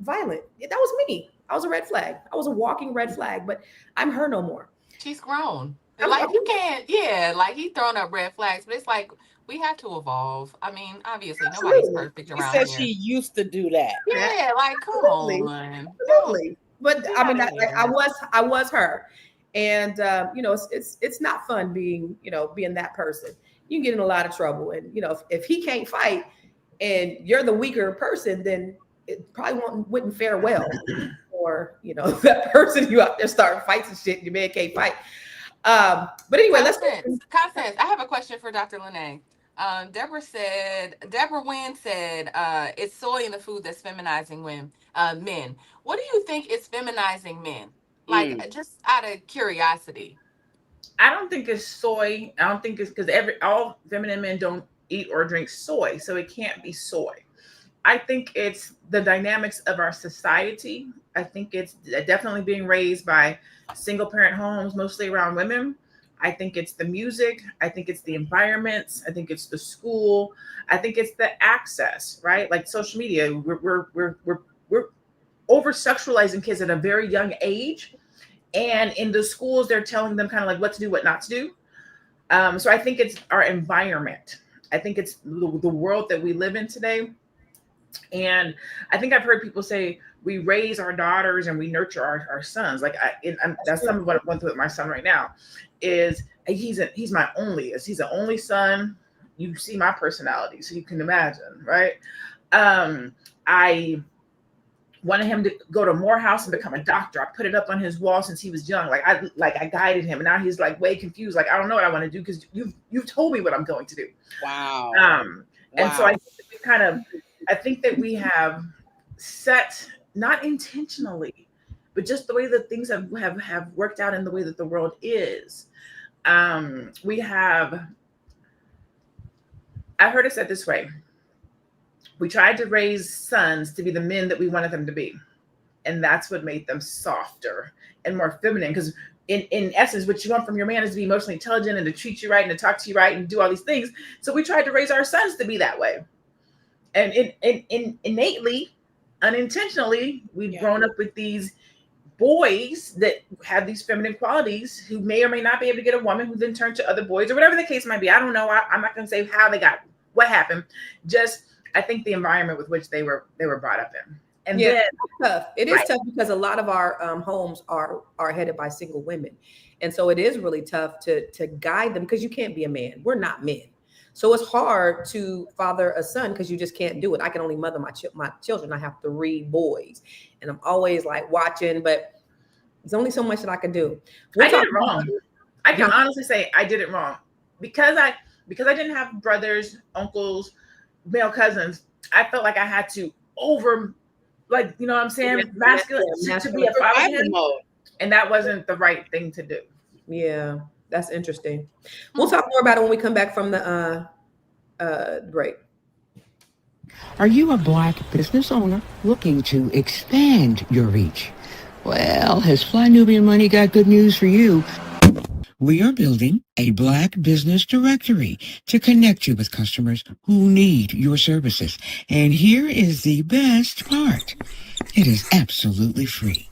Violent. That was me. I was a red flag. I was a walking red flag, but I'm her no more. She's grown. Like you can't, yeah, like he throwing up red flags, but it's like we have to evolve. I mean, obviously nobody's Absolutely. perfect She around said here. she used to do that. Yeah, like come Absolutely. on. Absolutely. But Get I mean, outta here. I was her, and you know, it's not fun being, you know, being that person. You can get in a lot of trouble, and you know, if he can't fight, and you're the weaker person, then it probably wouldn't fare well for, you know, that person you out there starting fights and shit. Your man can't fight. But anyway, Constance, I have a question for Dr. Lene. Deborah Wynn said, it's soy in the food that's feminizing men. What do you think is feminizing men? Like, just out of curiosity. I don't think it's soy. I don't think it's because all feminine men don't eat or drink soy, so it can't be soy. I think it's the dynamics of our society. I think it's definitely being raised by single parent homes, mostly around women. I think it's the music. I think it's the environments. I think it's the school. I think it's the access, right? Like social media. We're over sexualizing kids at a very young age, and in the schools they're telling them kind of like what to do, what not to do. So I think it's our environment. I think it's the world that we live in today. And I think I've heard people say we raise our daughters and we nurture our sons. Like that's some of what I'm going through with my son right now. Is he's my onlyest. He's the only son. You see my personality, so you can imagine, right? I wanted him to go to Morehouse and become a doctor. I put it up on his wall since he was young. I guided him, and now he's like way confused. Like I don't know what I want to do because you've told me what I'm going to do. Wow. And so I think that we have set, not intentionally, but just the way that things have worked out in the way that the world is. I've heard it said this way. We tried to raise sons to be the men that we wanted them to be. And that's what made them softer and more feminine. Because in essence, what you want from your man is to be emotionally intelligent and to treat you right and to talk to you right and do all these things. So we tried to raise our sons to be that way. And innately, unintentionally, we've grown up with these boys that have these feminine qualities who may or may not be able to get a woman who then turn to other boys or whatever the case might be. I don't know. I'm not going to say how they got, what happened. Just, I think the environment with which they were brought up in. And yeah, then, it's tough. It is tough because a lot of our homes are headed by single women. And so it is really tough to guide them because you can't be a man. We're not men. So it's hard to father a son because you just can't do it. I can only mother my children. I have 3 boys, and I'm always like watching, but there's only so much that I can do. I did it wrong. I can honestly say I did it wrong because I didn't have brothers, uncles, male cousins. I felt like I had to you know what I'm saying, masculine to be a father, and that wasn't the right thing to do. Yeah. That's interesting. We'll talk more about it when we come back from the break. Are you a Black business owner looking to expand your reach? Well, has Fly Nubian Money got good news for you? We are building a Black business directory to connect you with customers who need your services. And here is the best part. It is absolutely free.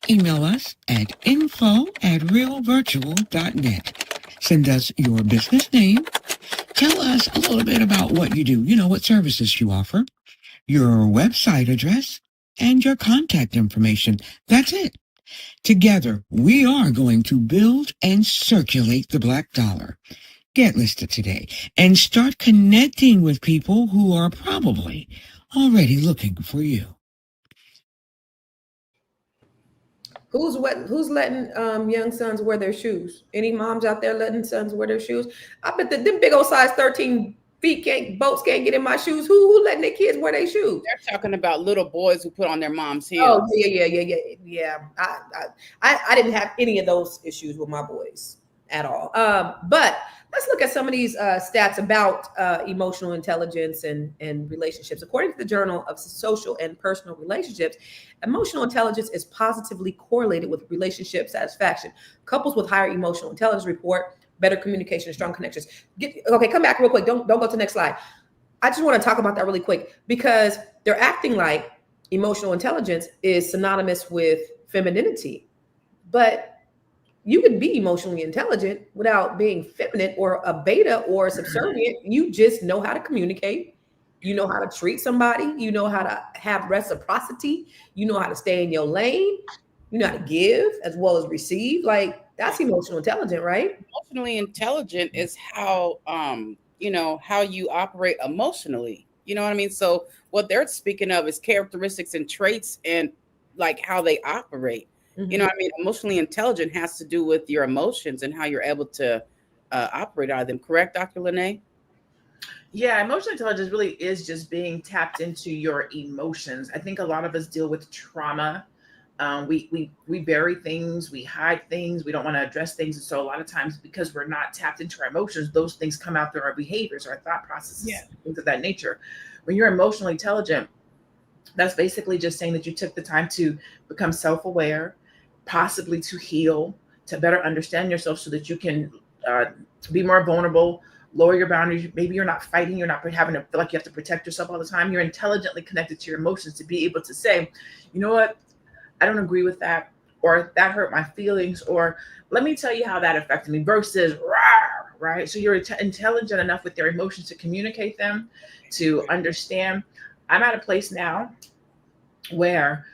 Email us at info@realvirtual.net. Send us your business name. Tell us a little bit about what you do, what services you offer, your website address, and your contact information. That's it. Together, we are going to build and circulate the Black dollar. Get listed today and start connecting with people who are probably already looking for you. Who's letting young sons wear their shoes? Any moms out there letting sons wear their shoes? I bet them big old size 13 feet boats can't get in my shoes. Who letting their kids wear their shoes? They're talking about little boys who put on their mom's heels. Oh yeah. I didn't have any of those issues with my boys at all. But let's look at some of these stats about emotional intelligence and relationships. According to the Journal of Social and Personal Relationships, emotional intelligence is positively correlated with relationship satisfaction. Couples with higher emotional intelligence report better communication and strong connections. Come back real quick. Don't go to the next slide. I just want to talk about that really quick because they're acting like emotional intelligence is synonymous with femininity, but you can be emotionally intelligent without being feminine or a beta or subservient. You just know how to communicate. You know how to treat somebody. You know how to have reciprocity. You know how to stay in your lane. You know how to give as well as receive. Like, that's emotional intelligent, right? Emotionally intelligent is how how you operate emotionally. You know what I mean? So what they're speaking of is characteristics and traits and like how they operate. You know what I mean? Emotionally intelligent has to do with your emotions and how you're able to operate out of them. Correct, Dr. Lene? Yeah, emotional intelligence really is just being tapped into your emotions. I think a lot of us deal with trauma. We bury things, we hide things, we don't want to address things, and so a lot of times because we're not tapped into our emotions, those things come out through our behaviors, our thought processes, things of that nature. When you're emotionally intelligent, that's basically just saying that you took the time to become self-aware, possibly to heal, to better understand yourself so that you can be more vulnerable, lower your boundaries. Maybe you're not fighting, you're not having to feel like you have to protect yourself all the time. You're intelligently connected to your emotions to be able to say, you know what, I don't agree with that, or that hurt my feelings, or let me tell you how that affected me versus rah, right? So you're intelligent enough with your emotions to communicate them, to understand. I'm at a place now where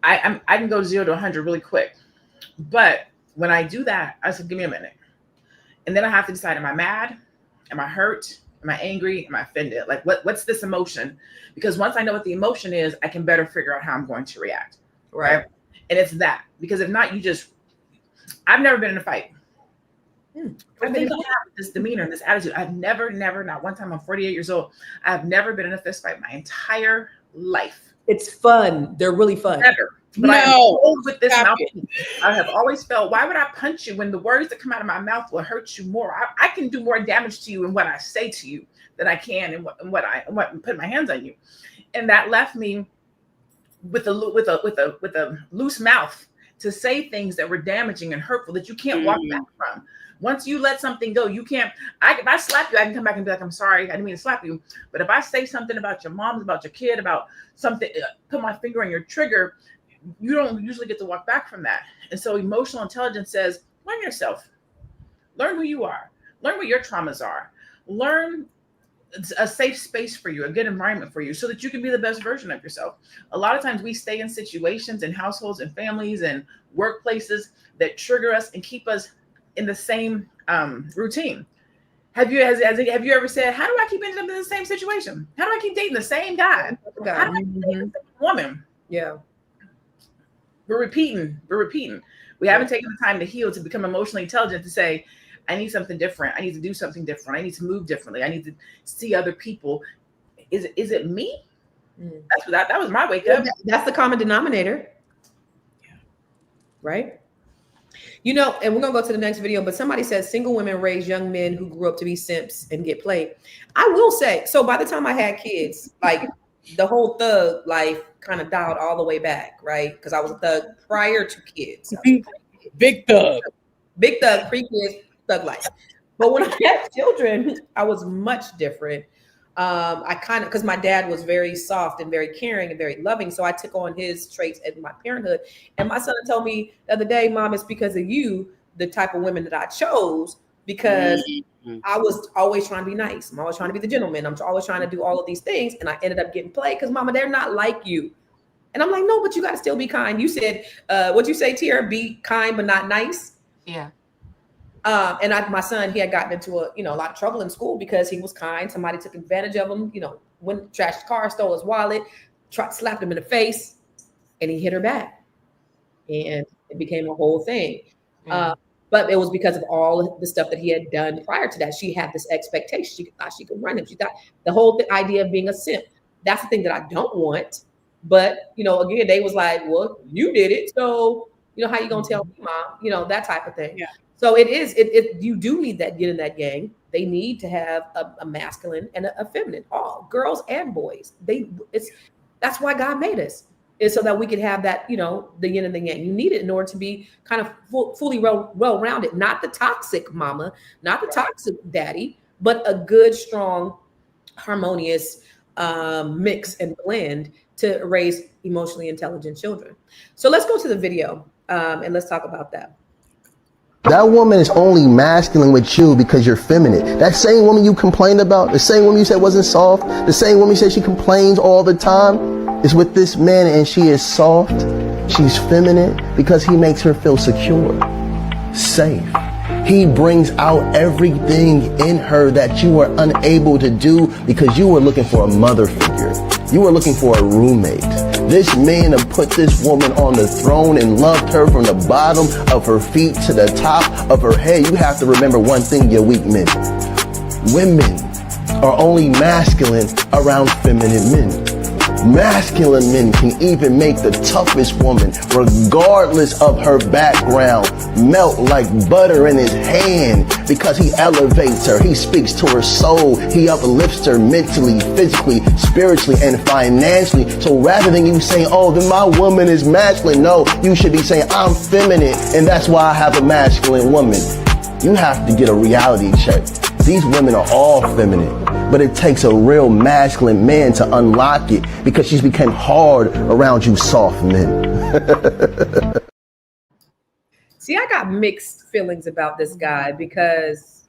I can go 0 to 100 really quick. But when I do that, I said, give me a minute. And then I have to decide, am I mad? Am I hurt? Am I angry? Am I offended? Like, what's this emotion? Because once I know what the emotion is, I can better figure out how I'm going to react. Right. And it's that. Because if not, I've never been in a fight. I think I have this demeanor, this attitude. I've never, not one time. I'm 48 years old. I've never been in a fist fight my entire life. It's fun. They're really fun. Never. But I am old with this mouthpiece. I have always felt, why would I punch you when the words that come out of my mouth will hurt you more? I can do more damage to you in what I say to you than I can in what I put my hands on you. And that left me with a loose mouth to say things that were damaging and hurtful that you can't walk back from. Once you let something go, you can't. If I slap you, I can come back and be like, I'm sorry, I didn't mean to slap you. But if I say something about your mom, about your kid, about something, put my finger on your trigger, you don't usually get to walk back from that. And so emotional intelligence says, learn yourself, learn who you are, learn what your traumas are, learn a safe space for you, a good environment for you, so that you can be the best version of yourself. A lot of times we stay in situations and households and families and workplaces that trigger us and keep us in the same routine. Have you ever said, how do I keep ending up in the same situation? How do I keep dating the same guy? How do I keep dating the same woman? Yeah. We're repeating. We haven't taken the time to heal, to become emotionally intelligent, to say, I need something different. I need to do something different. I need to move differently. I need to see other people. Is it me? That was my wake up. That's the common denominator. Yeah. Right? You know, and we're going to go to the next video, but somebody says single women raise young men who grew up to be simps and get played. I will say, so by the time I had kids, like the whole thug life kind of dialed all the way back, right? Because I was a thug prior to kids. Big thug, pre-kids, thug life. But when I had children, I was much different. I kind of, because my dad was very soft and very caring and very loving. So I took on his traits in my parenthood. And my son told me the other day, Mom, it's because of you, the type of women that I chose, because I was always trying to be nice. I'm always trying to be the gentleman. I'm always trying to do all of these things. And I ended up getting played because, Mama, they're not like you. And I'm like, no, but you got to still be kind. You said, what'd you say, Tiara? Be kind, but not nice. Yeah. And my son, he had gotten into a lot of trouble in school because he was kind. Somebody took advantage of him, went trashed the car, stole his wallet, slapped him in the face, and he hit her back. And it became a whole thing. But it was because of all the stuff that he had done prior to that. She had this expectation. She thought she could run him. She thought the whole idea of being a simp. That's the thing that I don't want. But, again, they was like, well, you did it. So, how you going to tell me, Mom? That type of thing. Yeah. So it is, you do need that yin and that yang. They need to have a masculine and a feminine, all girls and boys. That's why God made us, is so that we could have that, the yin and the yang. You need it in order to be kind of fully well-rounded, not the toxic mama, not the toxic daddy, but a good, strong, harmonious mix and blend to raise emotionally intelligent children. So let's go to the video and let's talk about that. That woman is only masculine with you because you're feminine. That same woman you complained about, the same woman you said wasn't soft, the same woman you said she complains all the time, is with this man and she is soft. She's feminine because he makes her feel secure, safe. He brings out everything in her that you were unable to do because you were looking for a mother figure. You were looking for a roommate. This man have put this woman on the throne and loved her from the bottom of her feet to the top of her head. You have to remember one thing, you weak men. Women are only masculine around feminine men. Masculine men can even make the toughest woman, regardless of her background, melt like butter in his hand because he elevates her. He speaks to her soul. He uplifts her mentally, physically, spiritually, and financially. So rather than you saying, oh, then my woman is masculine, no, you should be saying, I'm feminine, and that's why I have a masculine woman. You have to get a reality check. These women are all feminine, but it takes a real masculine man to unlock it because she's become hard around you soft men. See, I got mixed feelings about this guy because,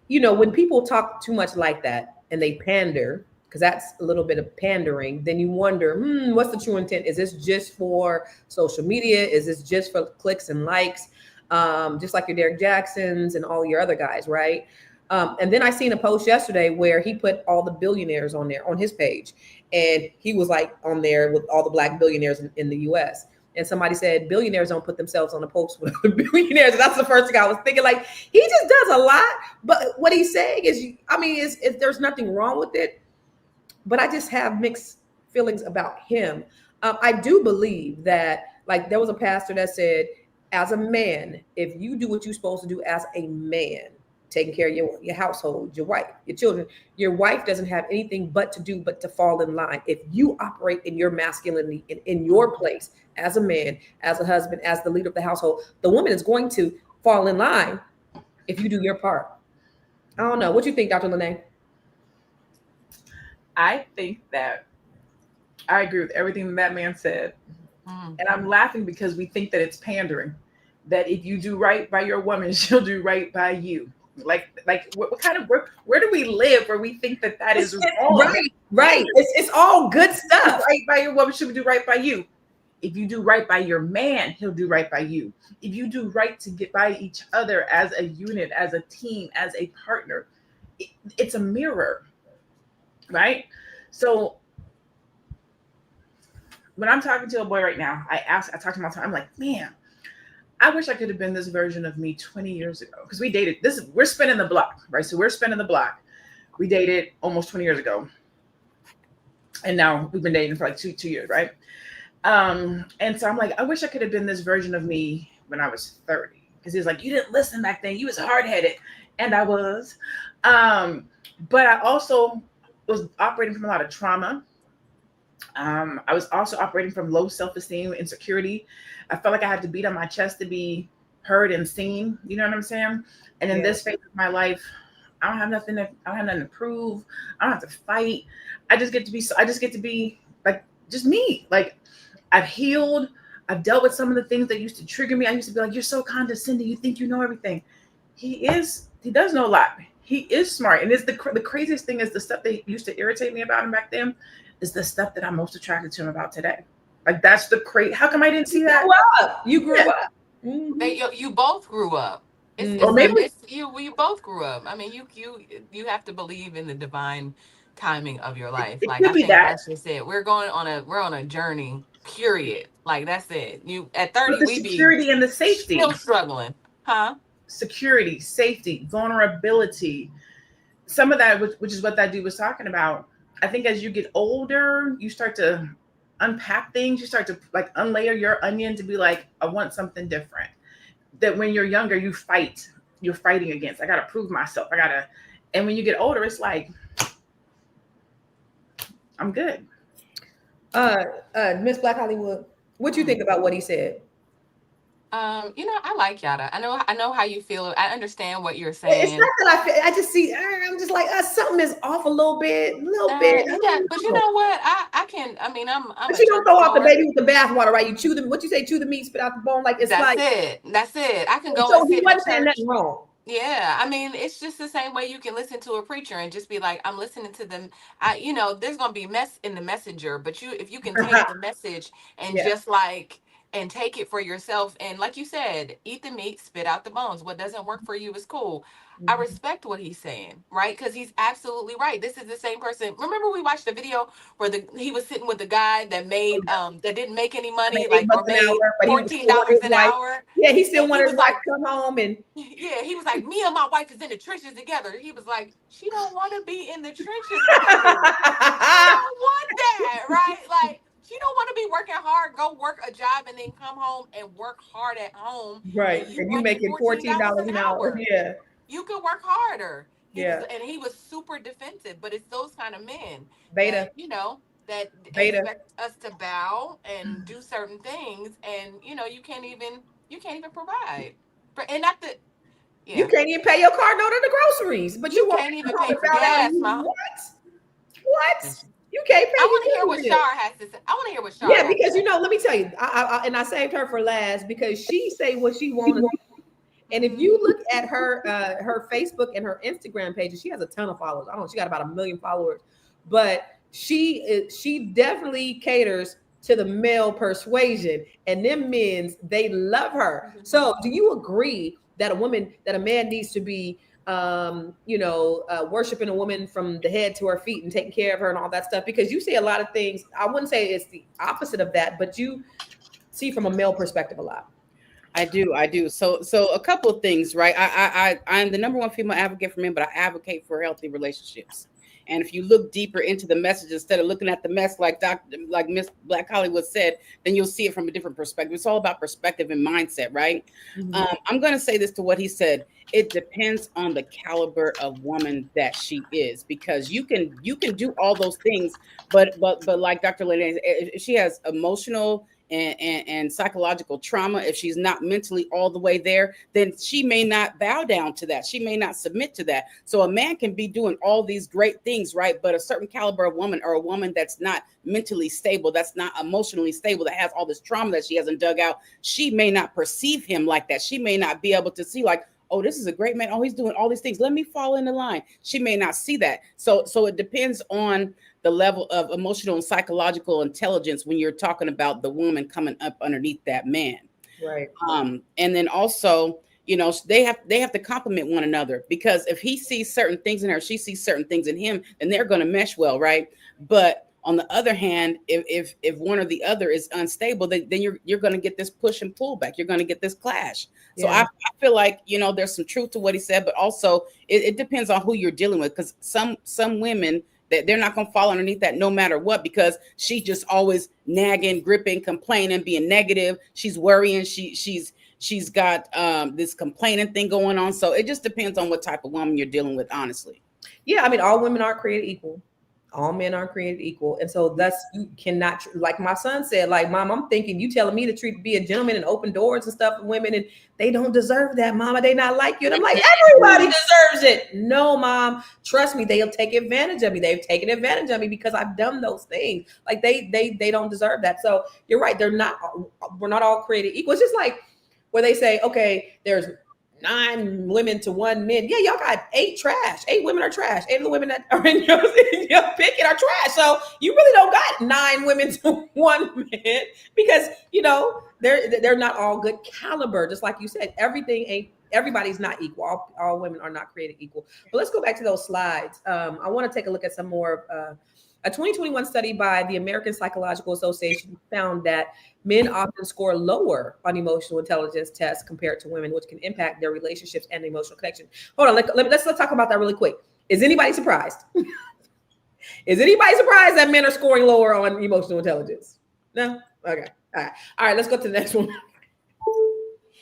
you know, when people talk too much like that and they pander, because that's a little bit of pandering, then you wonder, what's the true intent? Is this just for social media? Is this just for clicks and likes? Just like your Derek Jacksons and all your other guys, right? And then I seen a post yesterday where he put all the billionaires on there on his page. And he was like on there with all the black billionaires in the US. And somebody said, billionaires don't put themselves on a post with other billionaires. And that's the first thing I was thinking, like, he just does a lot. But what he's saying is, I mean, there's nothing wrong with it. But I just have mixed feelings about him. I do believe that, like, there was a pastor that said, as a man, if you do what you're supposed to do as a man, taking care of your household, your wife, your children, your wife doesn't have anything but to fall in line. If you operate in your masculinity, in your place as a man, as a husband, as the leader of the household, the woman is going to fall in line if you do your part. I don't know. What you think, Dr. Lene? I think that I agree with everything that man said. And I'm laughing because we think that it's pandering, that if you do right by your woman, she'll do right by you. Like what kind of where do we live where we think that is wrong? Right. It's all good stuff. Right by your woman, she'll do right by you. If you do right by your man, he'll do right by you. If you do right to get by each other as a unit, as a team, as a partner, it's a mirror, right? So when I'm talking to a boy right now, I talk to him all the time. I'm like, man, I wish I could have been this version of me 20 years ago. Because we dated, we're spinning the block, right? So we're spinning the block. We dated almost 20 years ago. And now we've been dating for like two years, right? And so I'm like, I wish I could have been this version of me when I was 30. Because he's like, you didn't listen back then. You was hard-headed. And I was. But I also was operating from a lot of trauma. I was also operating from low self-esteem, insecurity. I felt like I had to beat on my chest to be heard and seen. You know what I'm saying? And in this phase of my life, I don't have nothing to prove. I don't have to fight. I just get to be like just me. Like I've healed. I've dealt with some of the things that used to trigger me. I used to be like, you're so condescending. You think you know everything. He does know a lot. He is smart. And it's the craziest thing is the stuff that used to irritate me about him back then is the stuff that I'm most attracted to him about today. Like that's the crazy. How come I didn't see that? You grew up. Mm-hmm. You both grew up. You both grew up. I mean, you have to believe in the divine timing of your life. Like I think that's just it. We're on a journey. Period. Like that's it. You at 30, we security and the safety. Still struggling, huh? Security, safety, vulnerability. Some of that, which is what that dude was talking about. I think as you get older, you start to unpack things. You start to like unlayer your onion to be like, I want something different. That when you're younger, you're fighting against. I got to prove myself. And when you get older, it's like, I'm good. Miss Black Hollywood, what you think about what he said? I like Yada. I know how you feel. I understand what you're It's saying. not that I feel. I just see. I'm just like something is off a little bit, I don't But you know. know what? I can. I mean, I'm But a you don't church throw out the goer. baby with the bathwater, right? You chew them. What you say? Chew the meat, spit out the bone. Like it's That's like. it. That's it. I can go and So he sit in wasn't saying church. nothing wrong. Yeah, I mean, it's just the same way you can listen to a preacher and just be like, I'm listening to them. There's gonna be mess in the messenger, but if you can take the message and Yeah. just like and take it for yourself, and like you said, eat the meat, spit out the bones. What doesn't work for you is cool. I Mhm. respect what he's saying, right? Because he's absolutely right. This is the same person. Remember, we watched the video where he was sitting with the guy that made that didn't make any I mean, money, $8 like, or an made hour, but he was still wanted $14 his an wife. hour, Yeah, he still and he wanted his was wife like, to come home and. yeah, he was like, me and my wife is in the trenches together. He was like, she don't want to be in the trenches with you. She don't want that, right? Like, she don't want to be working hard, go work a job, and then come home and work hard at home. Right, And you and you making making $14 $14 an an hour. hour. Yeah, You could work harder. yeah. He was super defensive, but it's those kind of men that, Beta, that beta. expect us to bow and do certain things. And, you can't even provide. And not that, You yeah. can't even pay your car note at the groceries, but you You want can't to even come home pay and for bow down to gas, you. ma. What? You can't pay I your want to hear what bill. Shar has to say. I want to hear what Shar Yeah, has to because say. let me tell you, I saved her for last because she say what she wants. And if Mhm. you look at her Facebook and her Instagram pages, she has a ton of followers. I don't know, she got about 1 million followers, but she definitely caters to the male persuasion, and them men's they love her. So, do you agree that a man needs to be worshiping a woman from the head to her feet and taking care of her and all that stuff? Because you see a lot of things. I wouldn't say it's the opposite of that, but you see from a male perspective a lot. I do. So a couple of things, right? I'm the number one female advocate for men, but I advocate for healthy relationships. And if you look deeper into the message instead of looking at the mess like Miss Black Hollywood said, then you'll see it from a different perspective. It's all about perspective and mindset, right? Mhm. I'm going to say this to what he said. It depends on the caliber of woman that she is, because you can do all those things, but like Dr. Lene, if she has emotional and psychological trauma, if she's not mentally all the way there, then she may not bow down to that. She may not submit to that. So a man can be doing all these great things, right? But a certain caliber of woman, or a woman that's not mentally stable, that's not emotionally stable, that has all this trauma that she hasn't dug out, she may not perceive him like that. She may not be able to see like, oh, this is a great man. Oh, he's doing all these things. Let me fall in the line. She may not see that. So it depends on the level of emotional and psychological intelligence when you're talking about the woman coming up underneath that man. Right. And then also, they have to complement one another, because if he sees certain things in her, she sees certain things in him, then they're going to mesh well, right? But on the other hand, if one or the other is unstable, then you're going to get this push and pull back. You're going to get this clash. So Yeah. I feel like, there's some truth to what he said, but also it depends on who you're dealing with, because some women, that they're not going to fall underneath that no matter what, because she's just always nagging, gripping, complaining, being negative. She's worrying. She's got this complaining thing going on. So it just depends on what type of woman you're dealing with, honestly. Yeah, I mean, all women aren't created equal. All men aren't created equal. And so you cannot, like my son said, like, Mom, I'm thinking you telling me to be a gentleman and open doors and stuff for women, and they don't deserve that, Mama. They not like you. And I'm like, everybody deserves it. No, Mom, trust me, they'll take advantage of me. They've taken advantage of me because I've done those things. Like they don't deserve that. So you're right. We're not all created equal. It's just like where they say, okay, there's 9 women to 1 man. Yeah, y'all got 8 trash. 8 women are trash. 8 of the women that are in your picket are trash. So you really don't got 9 women to 1 man, because they're not all good caliber. Just like you said, everybody's not equal. All women are not created equal. But let's go back to those slides. I want to take a look at some more. A 2021 study by the American Psychological Association found that men often score lower on emotional intelligence tests compared to women, which can impact their relationships and emotional connection. Hold on, let's talk about that really quick. Is anybody surprised? Is anybody surprised that men are scoring lower on emotional intelligence? No? Okay. All right. Let's go to the next one.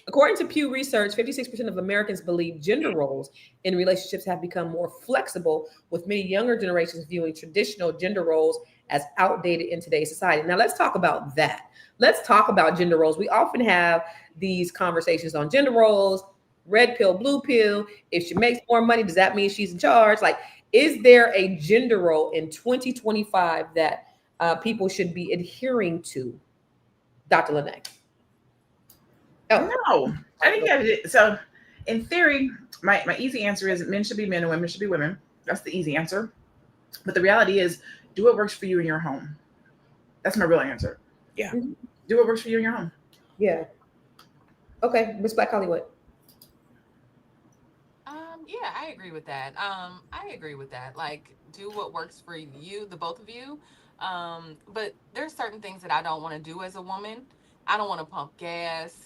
According to Pew Research, 56% of Americans believe gender roles in relationships have become more flexible, with many younger generations viewing traditional gender roles as outdated in today's society. Now, let's talk about that. Let's talk about gender roles. We often have these conversations on gender roles, red pill, blue pill. If she makes more money, does that mean she's in charge? Like, is there a gender role in 2025 that people should be adhering to? Dr. Lene. Oh. No, I think that so. In theory, my easy answer is men should be men and women should be women. That's the easy answer. But the reality is, do what works for you in your home. That's my real answer. Yeah. Do what works for you in your home. Yeah. Okay, Miss Black Hollywood. Yeah, I agree with that. I agree with that. Like, do what works for you, the both of you. But there's certain things that I don't want to do as a woman. I don't want to pump gas.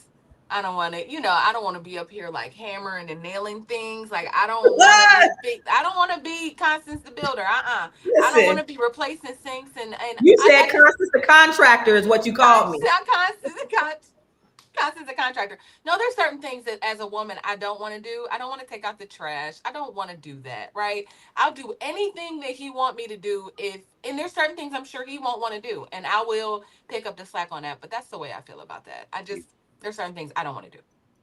I don't want to, I don't want to be up here like hammering and nailing things. Like, I don't want to be Constance the Builder. I don't want to be replacing sinks and you said Constance the Contractor is what you called me. Constance the Contractor. No, there's certain things that as a woman I don't want to do. I don't want to take out the trash. I don't want to do that, right? I'll do anything that he want me to do and there's certain things I'm sure he won't want to do, and I will pick up the slack on that. But that's the way I feel about that. There's certain things I don't want to do.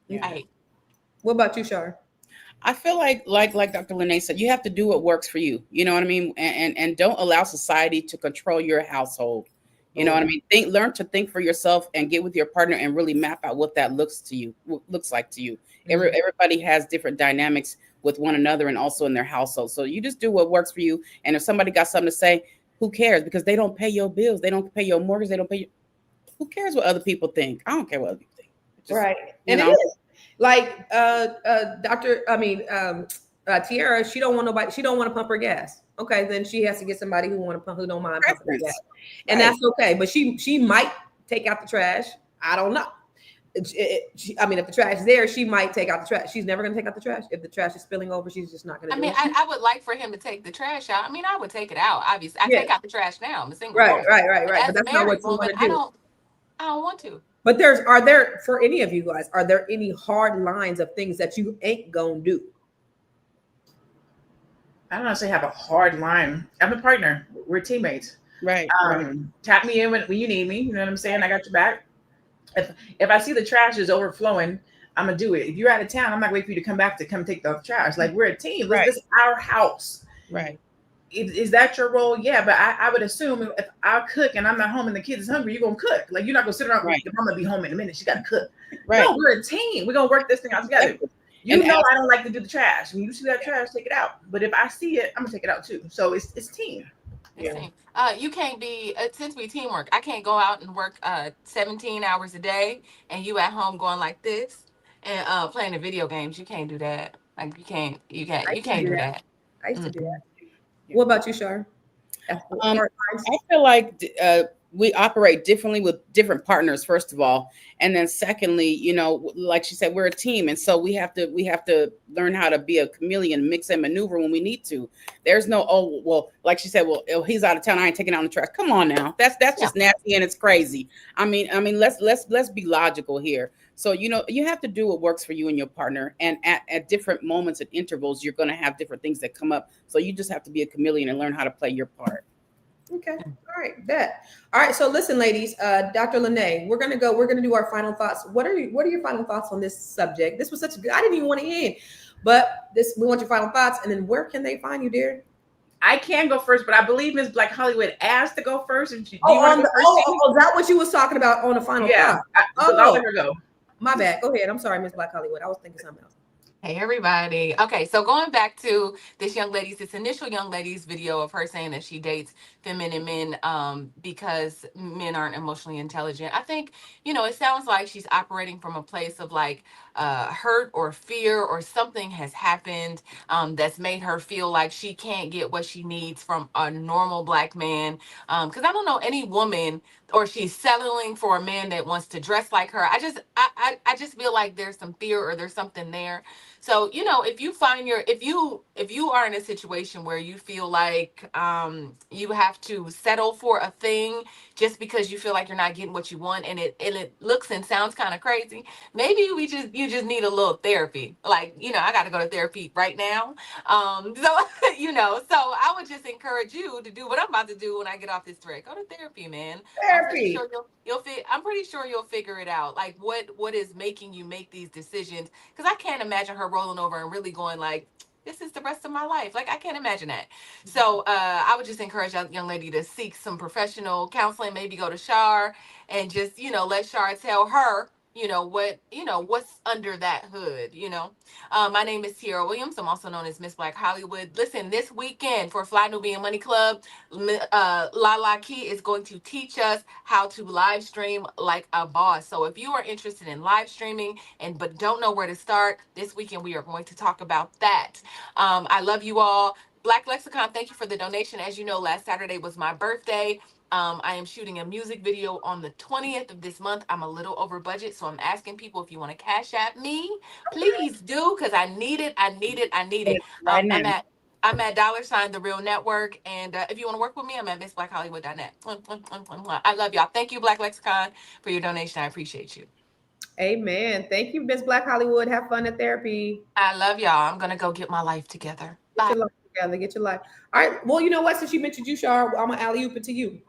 Yeah. I hate. What about you, Shar? I feel like Dr. Lene said, you have to do what works for you. You know what I mean? And don't allow society to control your household. You know what I mean? Learn to think for yourself and get with your partner and really map out what that looks like to you. Mm-hmm. Everybody has different dynamics with one another and also in their household. So you just do what works for you. And if somebody got something to say, who cares? Because they don't pay your bills. They don't pay your mortgage. They don't pay you. Who cares what other people think? I don't care what other people think. Right. And it is like Tiara, she don't want to pump her gas. Okay, then she has to get somebody who don't mind pumping her gas. And that's okay. But she might take out the trash. I don't know. If the trash is there, she might take out the trash. She's never going to take out the trash. If the trash is spilling over, she's just not going to do it. I would like for him to take the trash out. I would take it out, obviously. I take out the trash now. I'm a single woman. Right. But that's not what you want to do. I don't want to. But are there, for any of you guys, are there any hard lines of things that you ain't going to do? I don't necessarily have a hard line. I'm a partner. We're teammates. Right. Tap me in when you need me. You know what I'm saying? I got your back. If I see the trash is overflowing, I'm gonna do it. If you're out of town, I'm not waiting for you to come back to come take the trash. Like, we're a team. This is our house. Right. Is that your role? Yeah, but I would assume if I cook and I'm not home and the kids is hungry, you're gonna cook. Like, you're not gonna sit around. Right. The mama be home in a minute. She gotta cook. Right. No, we're a team. We're gonna work this thing out together. I don't like to do the trash. When you see that trash, take it out. But if I see it, I'm gonna take it out too. So it's team. Team. You can't be since we teamwork. I can't go out and work 17 hours a day and you at home going like this and playing the video games. You can't do that. Like, you can't do that. I used to do that. What about you, Shar? I feel like we operate differently with different partners, first of all, and then secondly, like she said, we're a team, and so we have to learn how to be a chameleon, mix and maneuver when we need to. There's no like she said, he's out of town, I ain't taking out the trash. Come on now, that's just nasty and it's crazy. I mean, let's be logical here. So you have to do what works for you and your partner, and at different moments and intervals, you're going to have different things that come up. So you just have to be a chameleon and learn how to play your part. Okay. All right. Bet. All right. So listen, ladies, Dr. Lene, we're going to do our final thoughts. What are your final thoughts on this subject? This was such a good, I didn't even want to end, but we want your final thoughts. And then where can they find you, dear? I can go first, but I believe Ms. Black Hollywood asked to go first. And is that what you was talking about on the final thought? I'll let her go. My bad. Go ahead. I'm sorry, Ms. Black Hollywood. I was thinking something else. Hey, everybody. Okay, so going back to this initial young lady's video of her saying that she dates feminine men because men aren't emotionally intelligent. I think, it sounds like she's operating from a place of like hurt or fear or something has happened that's made her feel like she can't get what she needs from a normal Black man. Because I don't know any woman, or she's settling for a man that wants to dress like her. I just feel like there's some fear or there's something there. So, if you find if you are in a situation where you feel like you have to settle for a thing just because you feel like you're not getting what you want, and it looks and sounds kind of crazy, maybe you just need a little therapy. Like, I got to go to therapy right now. So I would just encourage you to do what I'm about to do when I get off this thread. Go to therapy, man. Therapy. I'm pretty sure you'll figure it out. Like what is making you make these decisions? Because I can't imagine her rolling over and really going like, this is the rest of my life. Like, I can't imagine that. So I would just encourage a young lady to seek some professional counseling, maybe go to Shar and just, let Shar tell her, what's under that hood. My name is Tiara Williams. I'm also known as Miss Black Hollywood. Listen, this weekend for Fly Nubian Money Club, Lala Key is going to teach us how to live stream like a boss. So if you are interested in live streaming but don't know where to start, this weekend we are going to talk about that. I love you all. Black Lexicon, thank you for the donation. As you know, last Saturday was my birthday. I am shooting a music video on the 20th of this month. I'm a little over budget, so I'm asking people if you want to cash at me, please do, because I need it. Right now. I'm at $ The Real Network, and if you want to work with me, I'm at MissBlackHollywood.net. I love y'all. Thank you, Black Lexicon, for your donation. I appreciate you. Amen. Thank you, Miss Black Hollywood. Have fun at therapy. I love y'all. I'm gonna go get my life together. Bye. Get your life together. Get your life. All right. Well, you know what? Since you mentioned you, Shar, I'm gonna alley-oop it to you.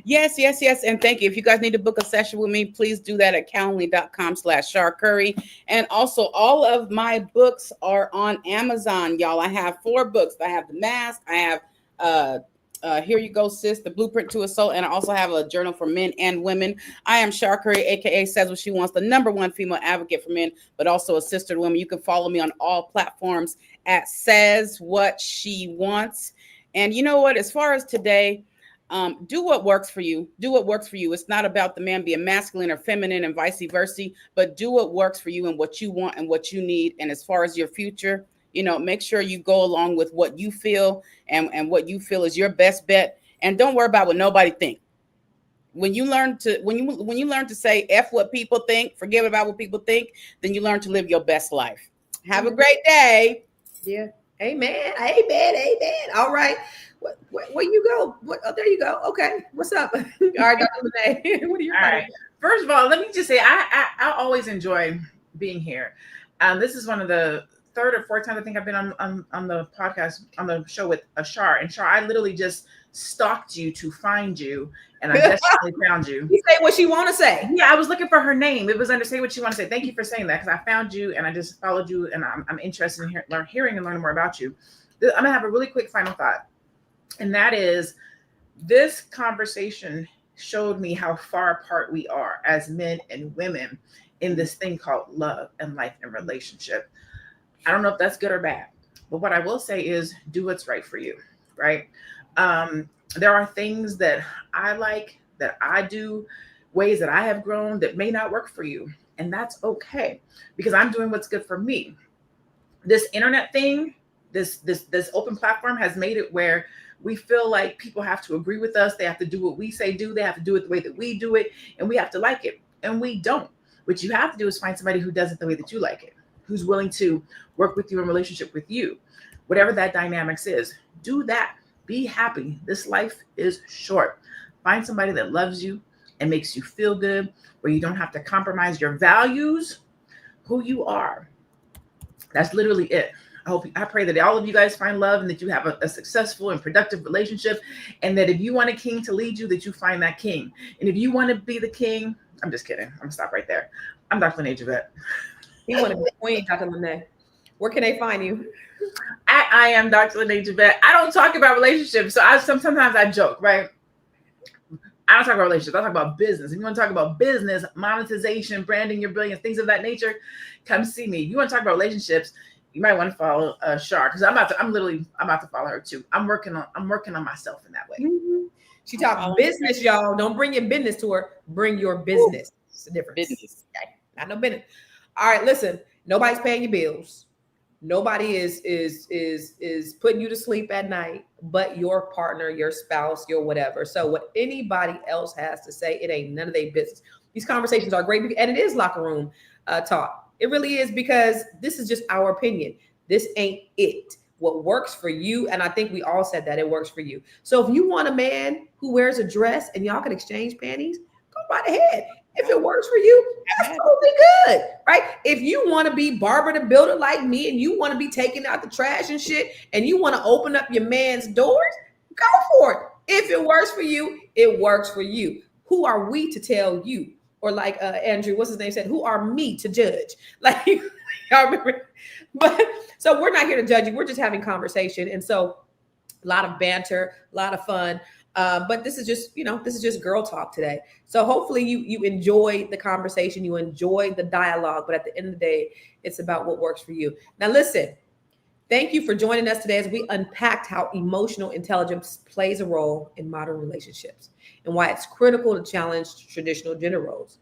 Yes. And thank you. If you guys need to book a session with me, please do that at calendly.com/SharCurry. And also all of my books are on Amazon, y'all. I have 4 books. I have The Mask. I have Here You Go, Sis, The Blueprint to a Soul. And I also have a journal for men and women. I am Shar Curry, aka Says What She Wants, the #1 female advocate for men, but also a sister to women. You can follow me on all platforms at Says What She Wants. And you know what? As far as today, do what works for you. Do what works for you. It's not about the man being masculine or feminine and vice versa, but do what works for you and what you want and what you need. And as far as your future, make sure you go along with what you feel and what you feel is your best bet. And don't worry about what nobody thinks. When you learn to say F what people think, forget about what people think, then you learn to live your best life. Have a great day. Yeah. Amen. All right. Where you go? There you go. Okay. What's up? All right, Dr. Lene. What are you? All right. First of all, let me just say I always enjoy being here. This is one of the 3rd or 4th times I think I've been on the podcast, on the show with Shar. And Shar, I literally just stalked you to find you, and I definitely found you. You say what she want to say. Yeah, I was looking for her name. It was under Say What You Want to Say. Thank you for saying that, because I found you and I just followed you, and I'm interested in hearing and learning more about you. I'm gonna have a really quick final thought, and that is, this conversation showed me how far apart we are as men and women in this thing called love and life and relationship. I don't know if that's good or bad, but what I will say is do what's right for you, right? There are things that I like, that I do, ways that I have grown that may not work for you. And that's okay, because I'm doing what's good for me. This internet thing, this open platform has made it where we feel like people have to agree with us. They have to do what we say do. They have to do it the way that we do it. And we have to like it. And we don't. What you have to do is find somebody who does it the way that you like it, who's willing to work with you in relationship with you. Whatever that dynamics is, do that. Be happy. This life is short. Find somebody that loves you and makes you feel good, where you don't have to compromise your values, who you are. That's literally it. I pray that all of you guys find love, and that you have a successful and productive relationship, and that if you want a king to lead you, that you find that king. And if you want to be the king, I'm just kidding. I'm gonna stop right there. I'm Dr. Lene Javette. You want to be queen, Dr. Lene. Where can they find you? I am Dr. Lene Javette. I don't talk about relationships, so sometimes I joke, right? I don't talk about relationships. I talk about business. If you want to talk about business, monetization, branding your brilliance, things of that nature, come see me. If you want to talk about relationships, you might want to follow Shar, because I'm about to follow her too. I'm working on myself in that way. Mm-hmm. She talking business, y'all. Don't bring your business to her. Bring your business. It's a difference. Business. Okay. Not no business. All right, listen, nobody's paying your bills. Nobody is putting you to sleep at night, but your partner, your spouse, your whatever. So what anybody else has to say, it ain't none of their business. These conversations are great, and it is locker room talk. It really is, because this is just our opinion. This ain't it. What works for you, and I think we all said that it works for you. So if you want a man who wears a dress and y'all can exchange panties, go right ahead. If it works for you, that's totally good, right? If you want to be Barbara the Builder like me, and you want to be taking out the trash and shit, and you want to open up your man's doors, go for it. If it works for you, it works for you. Who are we to tell you? Or like Andrew, what's his name, said, who are me to judge? Like, y'all remember? But so we're not here to judge you. We're just having conversation. And so a lot of banter, a lot of fun. But this is just, this is just girl talk today. So hopefully you enjoy the conversation, you enjoy the dialogue, but at the end of the day, it's about what works for you. Now, listen, thank you for joining us today as we unpacked how emotional intelligence plays a role in modern relationships and why it's critical to challenge traditional gender roles.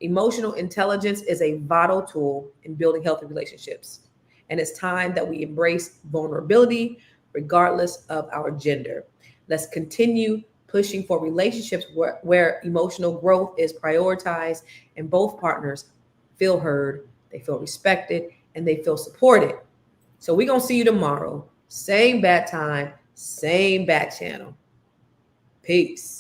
Emotional intelligence is a vital tool in building healthy relationships. And it's time that we embrace vulnerability regardless of our gender. Let's continue pushing for relationships where emotional growth is prioritized and both partners feel heard, they feel respected, and they feel supported. So we're going to see you tomorrow. Same bat time, same bat channel. Peace.